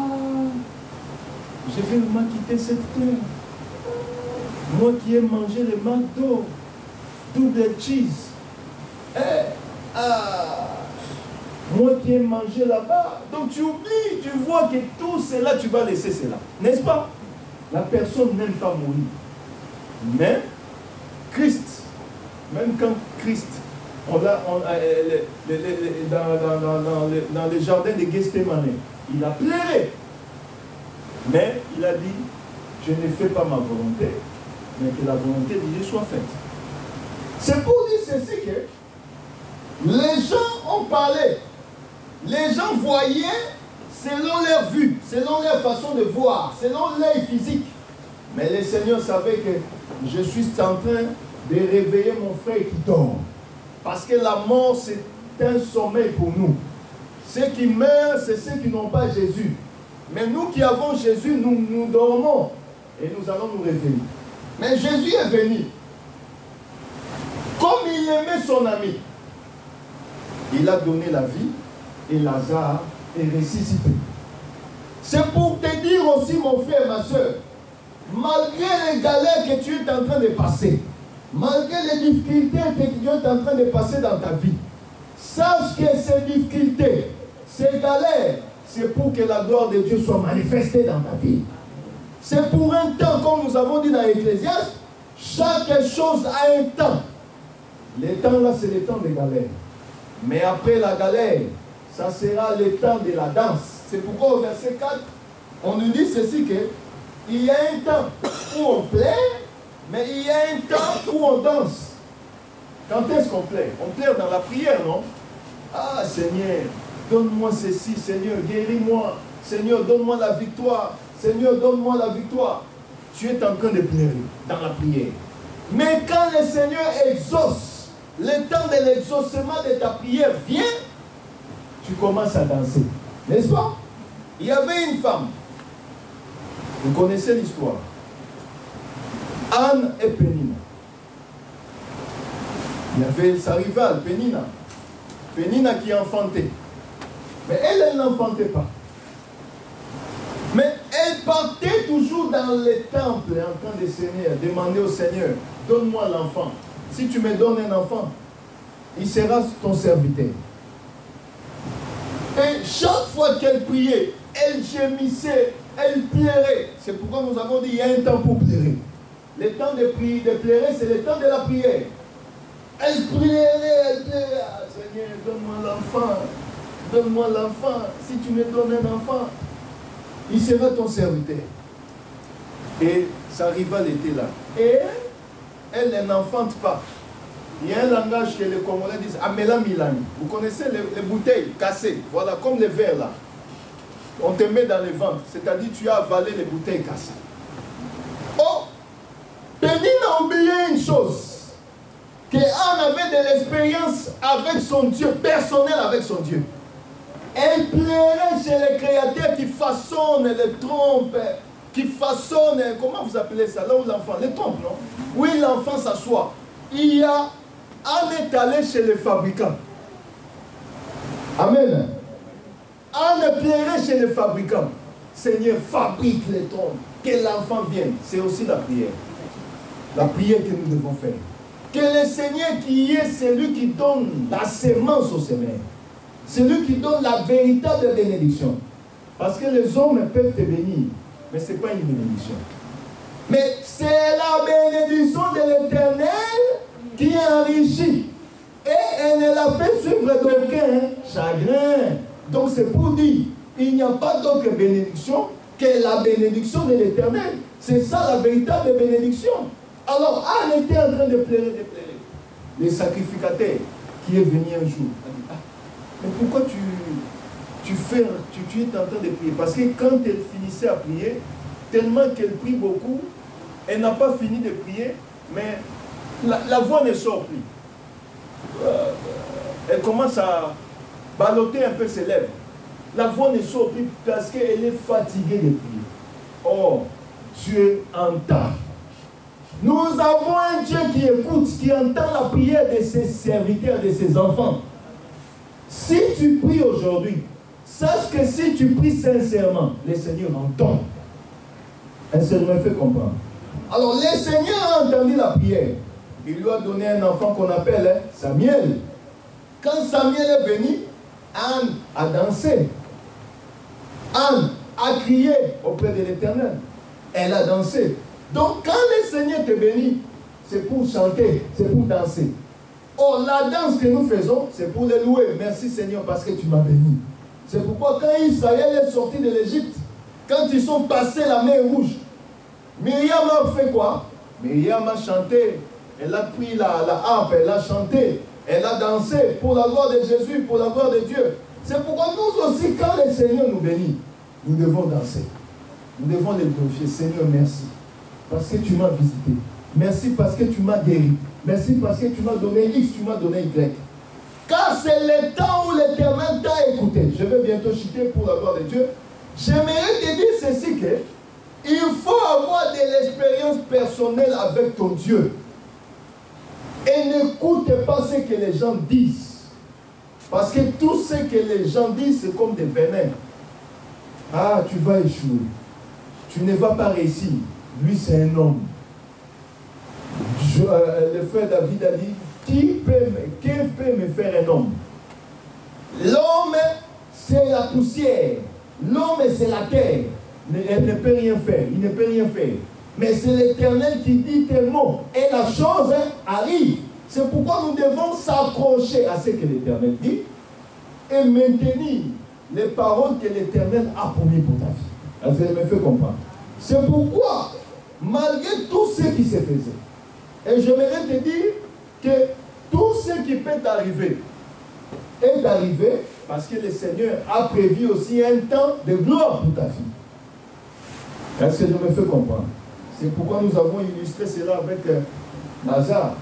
je vais vraiment quitter cette terre. Moi qui ai mangé le McDo, double cheese. Moi qui ai mangé là-bas. Donc tu oublies, tu vois que tout cela, tu vas laisser cela. N'est-ce pas? La personne n'aime pas mourir. Mais Christ, même quand Christ, dans le jardin de Gethsémani, il a pleuré. Mais il a dit, je ne fais pas ma volonté, mais que la volonté de Dieu soit faite. C'est pour dire ceci que les gens ont parlé. Les gens voyaient selon leur vue, selon leur façon de voir, selon l'œil physique. Mais le Seigneur savait que je suis en train de réveiller mon frère qui dort. Parce que la mort, c'est un sommeil pour nous. Ceux qui meurent, c'est ceux qui n'ont pas Jésus. Mais nous qui avons Jésus, nous dormons. Et nous allons nous réveiller. Mais Jésus est venu. Comme il aimait son ami, il a donné la vie et Lazare est ressuscité. C'est pour te dire aussi, mon frère, ma soeur, malgré les galères que tu es en train de passer, malgré les difficultés que tu es en train de passer dans ta vie, sache que ces difficultés, ces galères, c'est pour que la gloire de Dieu soit manifestée dans ta vie. C'est pour un temps, comme nous avons dit dans l'Ecclésiaste, chaque chose a un temps. Le temps là, c'est le temps des galères. Mais après la galère, ça sera le temps de la danse. C'est pourquoi au verset 4, on nous dit ceci que il y a un temps où on plaît, mais il y a un temps où on danse. Quand est-ce qu'on plaît? On plaît dans la prière, non? Ah Seigneur, donne-moi ceci, Seigneur, guéris-moi. Seigneur, donne-moi la victoire. Seigneur, donne-moi la victoire. Tu es en train de pleurer dans la prière. Mais quand le Seigneur exauce, le temps de l'exaucement de ta prière vient, tu commences à danser. N'est-ce pas? Il y avait une femme. Vous connaissez l'histoire. Anne et Pénina. Il y avait sa rivale, Pénina. Pénina qui enfantait. Mais elle n'enfantait pas. Mais elle partait toujours dans les temples en train de Seigneur, demander au Seigneur, donne-moi l'enfant. Si tu me donnes un enfant, il sera ton serviteur. Et chaque fois qu'elle priait, elle gémissait, elle pleurait. C'est pourquoi nous avons dit qu'il y a un temps pour pleurer. Le temps de prier, de pleurer, c'est le temps de la prière. Elle pleurait, elle pleurait. Ah, Seigneur, donne-moi l'enfant. Donne-moi l'enfant. Si tu me donnes un enfant, il sera ton serviteur. Et sa rivale était là. Et elle n'enfante pas. Il y a un langage que les Congolais disent Amela Milani. Vous connaissez les bouteilles cassées. Voilà, comme les verres là. On te met dans les ventres. C'est-à-dire tu as avalé les bouteilles cassées. Oh, Pénine a oublié une chose. Qu'Anne avait de l'expérience avec son Dieu, personnelle avec son Dieu. Elle pleurait chez les créateurs qui façonnent les trompes, qui façonnent, comment vous appelez ça, là où l'enfant, les trompes, non? Oui, l'enfant s'assoit. Anne est allée chez les fabricants. Amen. Anne pleurait chez les fabricants. Seigneur, fabrique les trompes, que l'enfant vienne. C'est aussi la prière. La prière que nous devons faire. Que le Seigneur qui est celui qui donne la semence au semeur. Celui qui donne la véritable bénédiction. Parce que les hommes peuvent te bénir, mais ce n'est pas une bénédiction. Mais c'est la bénédiction de l'Éternel qui enrichit. Et elle ne l'a fait suivre d'aucun chagrin. Donc c'est pour dire, il n'y a pas d'autre bénédiction que la bénédiction de l'Éternel. C'est ça la véritable bénédiction. Alors Anne était en train de pleurer, Le sacrificateur qui est venu un jour a dit, mais pourquoi tu es en train de prier? Parce que quand elle finissait à prier, tellement qu'elle prie beaucoup, elle n'a pas fini de prier, mais la voix ne sort plus. Elle commence à ballotter un peu ses lèvres. La voix ne sort plus parce qu'elle est fatiguée de prier. Oh, Dieu entend. Nous avons un Dieu qui écoute, qui entend la prière de ses serviteurs, de ses enfants. Si tu pries aujourd'hui, sache que si tu pries sincèrement, le Seigneur entend. Est-ce que je me fais comprendre? Alors, le Seigneur a entendu la prière. Il lui a donné un enfant qu'on appelle Samuel. Quand Samuel est venu, Anne a dansé. Anne a crié auprès de l'Éternel. Elle a dansé. Donc, quand le Seigneur te bénit, c'est pour chanter, c'est pour danser. Oh, la danse que nous faisons, c'est pour le louer. Merci Seigneur parce que tu m'as béni. C'est pourquoi quand Israël est sorti de l'Égypte, quand ils sont passés la mer Rouge, Myriam a fait quoi? Myriam a chanté. Elle a pris la harpe, elle a chanté. Elle a dansé pour la gloire de Jésus, pour la gloire de Dieu. C'est pourquoi nous aussi, quand le Seigneur nous bénit, nous devons danser. Nous devons les glorifier. Seigneur, merci. Parce que tu m'as visité. Merci parce que tu m'as guéri. Merci parce que tu m'as donné X, tu m'as donné Y. Car c'est le temps où l'Éternel t'a écouté. Je vais bientôt chuter pour la gloire de Dieu. J'aimerais te dire ceci que il faut avoir de l'expérience personnelle avec ton Dieu. Et n'écoute pas ce que les gens disent. Parce que tout ce que les gens disent, c'est comme des venins. Ah, tu vas échouer. Tu ne vas pas réussir. Lui, c'est un homme. Le frère David a dit, qui peut me faire un homme? L'homme, c'est la poussière. L'homme, c'est la terre. Elle ne peut rien faire. Il ne peut rien faire. Mais c'est l'Éternel qui dit tes mots. Et la chose arrive. C'est pourquoi nous devons s'accrocher à ce que l'Éternel dit et maintenir les paroles que l'Éternel a promis pour ta vie. Ça me fait comprendre. C'est pourquoi, malgré tout ce qui se faisait, et j'aimerais te dire que tout ce qui peut t'arriver est arrivé parce que le Seigneur a prévu aussi un temps de gloire pour ta vie. Est-ce que je me fais comprendre? C'est pourquoi nous avons illustré cela avec Lazare.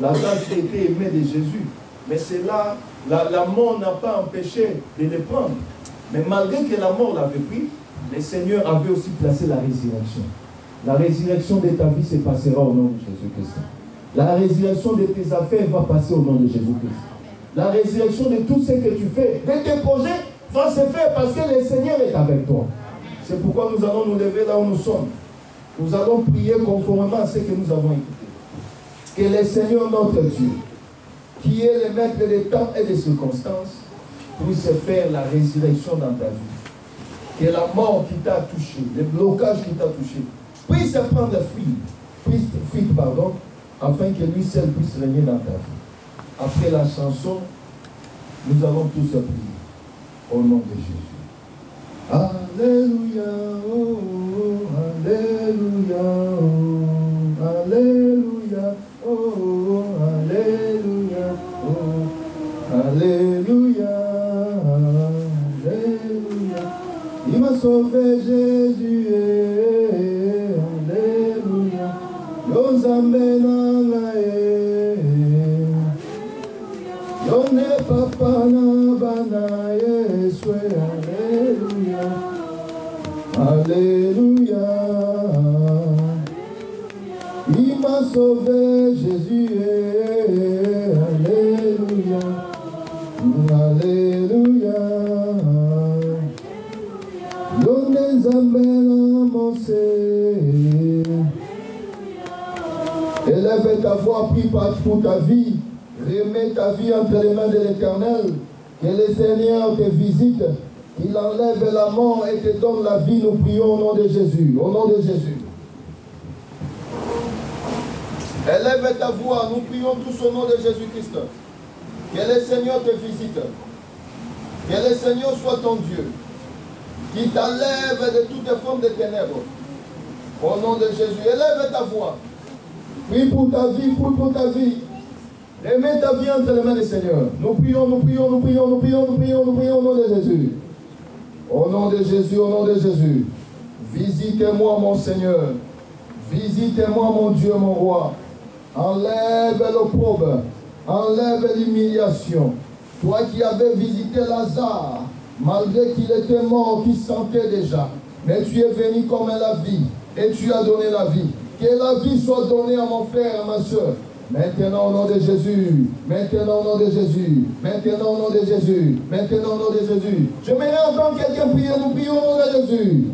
Lazare qui était aimé de Jésus. Mais c'est là, la mort n'a pas empêché de le prendre. Mais malgré que la mort l'avait pris, le Seigneur avait aussi placé la résurrection. La résurrection de ta vie se passera au nom de Jésus-Christ. La résurrection de tes affaires va passer au nom de Jésus-Christ. la résurrection de tout ce que tu fais, de tes projets, va se faire parce que le Seigneur est avec toi. C'est pourquoi nous allons nous lever là où nous sommes. Nous allons prier conformément à ce que nous avons écouté. Que le Seigneur notre Dieu, qui est le maître des temps et des circonstances, puisse faire la résurrection dans ta vie. Que la mort qui t'a touché, le blocage qui t'a touché, puisse prendre fuite, afin que lui seul puisse régner dans ta vie. Après la chanson, nous allons tous prier au nom de Jésus. Alléluia, oh, Alléluia, oh, Alléluia, oh, Alléluia, oh, Alléluia, Alléluia. Il m'a sauvé Jésus, Alléluia. Yonzambe nangae, Yone papa na bana Yeswe, Alléluia, Alléluia. Il m'a sauvé Jésus, Alléluia, Alléluia. Yone Nzambe na mose. Élève ta voix, prie pour ta vie. Remets ta vie entre les mains de l'Éternel. Que le Seigneur te visite. Qu'il enlève la mort et te donne la vie. Nous prions au nom de Jésus. Au nom de Jésus. Élève ta voix. Nous prions tous au nom de Jésus-Christ. Que le Seigneur te visite. Que le Seigneur soit ton Dieu. Qu'il t'enlève de toutes formes de ténèbres. Au nom de Jésus. Élève ta voix. Prie pour ta vie, prie pour ta vie. Remets ta vie entre les mains du Seigneur. Nous prions, nous prions, nous prions, nous prions, nous prions, nous prions au nom de Jésus. Au nom de Jésus, au nom de Jésus. Visitez-moi, mon Seigneur. Visitez-moi, mon Dieu, mon roi. Enlève l'opprobre. Enlève l'humiliation. Toi qui avais visité Lazare, malgré qu'il était mort, qu'il sentait déjà. Mais tu es venu comme la vie. Et tu as donné la vie. Que la vie soit donnée à mon frère, à ma soeur. Maintenant au nom de Jésus. Maintenant au nom de Jésus. Maintenant au nom de Jésus. Maintenant au nom de Jésus. Je m'aimerais entendre quelqu'un prier. Nous prions au nom de Jésus.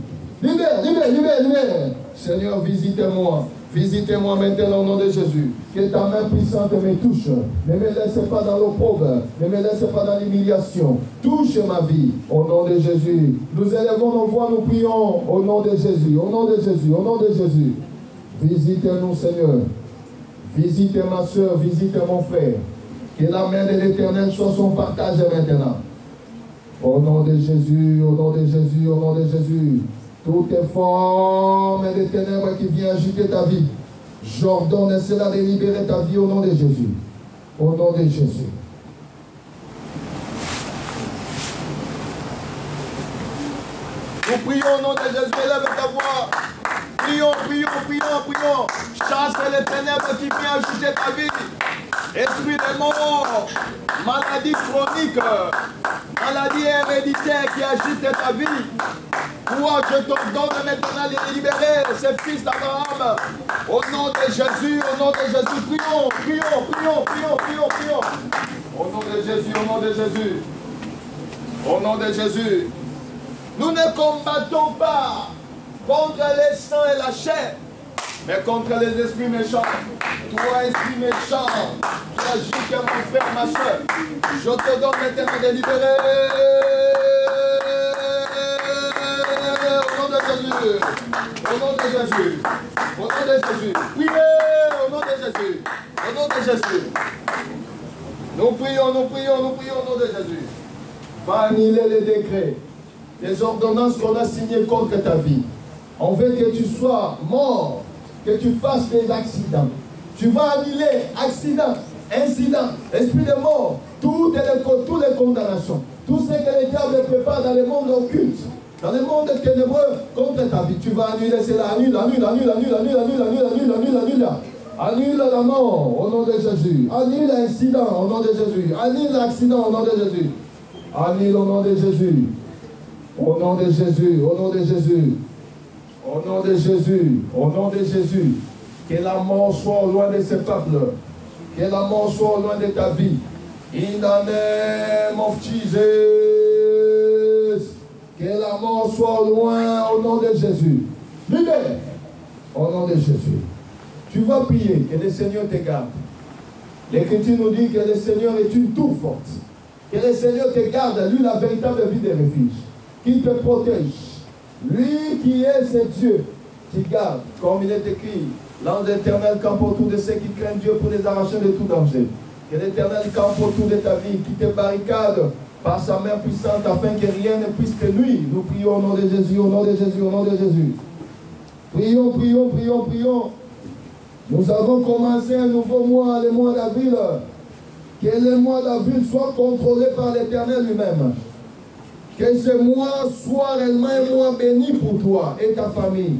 Libère, libère, libère, libère. Seigneur, visitez-moi. Visitez-moi maintenant au nom de Jésus. Que ta main puissante me touche. Ne me laisse pas dans l'opprobre. Ne me laisse pas dans l'humiliation. Touche ma vie au nom de Jésus. Nous élevons nos voix, nous prions au nom de Jésus. Au nom de Jésus. Au nom de Jésus. Visitez-nous, Seigneur. Visitez ma soeur, visitez mon frère. Que la main de l'Éternel soit son partage maintenant. Au nom de Jésus, au nom de Jésus, au nom de Jésus. Toutes les formes de ténèbres qui viennent agiter ta vie, j'ordonne cela de libérer ta vie au nom de Jésus. Au nom de Jésus. Nous prions au nom de Jésus, élève ta voix. Prions, prions, prions, prions. Chasse les ténèbres qui viennent agiter ta vie. Esprit de mort, maladie chronique, maladie héréditaire qui agite ta vie. Toi, je t'ordonne maintenant de libérer ces fils d'Abraham. Au nom de Jésus, au nom de Jésus, prions, prions, prions, prions, prions, prions. Au nom de Jésus, au nom de Jésus. Au nom de Jésus. Nous ne combattons pas contre les sangs et la chair, mais contre les esprits méchants. Toi, esprit méchant, qui agis comme mon frère, ma soeur, je te donne maintenant de libérer. Au nom de Jésus. Au nom de Jésus. Au nom de Jésus. Priez au nom de Jésus. Au nom de Jésus. Nous prions, nous prions, nous prions au nom de Jésus. Va annuler les décrets, les ordonnances qu'on a signées contre ta vie. On veut que tu sois mort, que tu fasses des accidents. Tu vas annuler accident, incident, esprit de mort, toutes les condamnations, tout ce que le diable prépare dans le monde occulte, dans le monde ténébreux contre ta vie. Tu vas annuler cela, annule, annule, annule, annule, annule, annule, annule, annule, annule, annule. Annule la mort au nom de Jésus. Annule l'incident au nom de Jésus. Annule l'accident au nom de Jésus. Annule au nom de Jésus. Au nom de Jésus, au nom de Jésus. Au nom de Jésus, au nom de Jésus, que la mort soit loin de ce peuple, que la mort soit loin de ta vie, In the name of Jesus. Que la mort soit loin au nom de Jésus. Libère au nom de Jésus. Tu vas prier, que le Seigneur te garde. L'Écriture nous dit que le Seigneur est une tour forte. Que le Seigneur te garde, lui, la véritable vie de refuge. Qui te protège. Lui qui est ce Dieu, qui garde, comme il est écrit, l'ange éternel campe autour de ceux qui craignent Dieu pour les arracher de tout danger. Que l'Éternel campe autour de ta vie, qui te barricade par sa main puissante, afin que rien ne puisse te nuire. Nous prions au nom de Jésus, au nom de Jésus, au nom de Jésus. Prions, prions, prions, prions. Nous avons commencé un nouveau mois, le mois d'avril. Que le mois d'avril soit contrôlé par l'Éternel lui-même. Que ce mois soit réellement un mois béni pour toi et ta famille.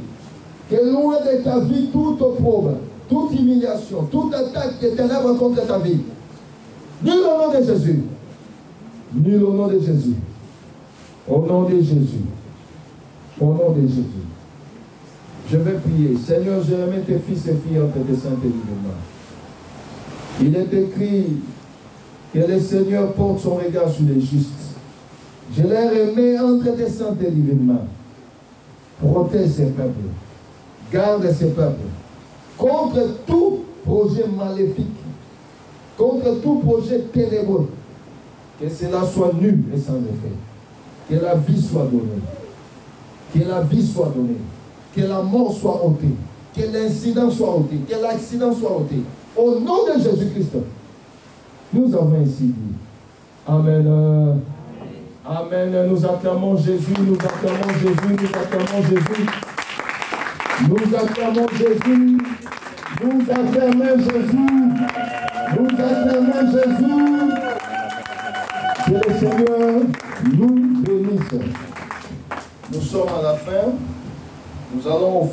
Que loin de ta vie, toute opprobre, toute humiliation, toute attaque des ténèbres contre ta vie. Nul au nom de Jésus. Nul au nom de Jésus. Au nom de Jésus. Au nom de Jésus. Je vais prier. Seigneur, je remets tes fils et filles entre tes saintes et divinement. Il est écrit que le Seigneur porte son regard sur les justes. Je les remets entre tes saintes et divinement. Protège ces peuples. Garde ces peuples. Contre tout projet maléfique. Contre tout projet ténébreux. Que cela soit nul et sans effet. Que la vie soit donnée. Que la vie soit donnée. Que la mort soit ôtée. Que l'incident soit ôté. Que l'accident soit ôté. Au nom de Jésus-Christ, nous avons ainsi dit. Amen. Amen. Nous acclamons Jésus. Nous acclamons Jésus. Nous acclamons Jésus. Nous acclamons Jésus. Nous acclamons Jésus. Nous acclamons Jésus. Que le Seigneur nous bénisse. Nous sommes à la fin. Nous allons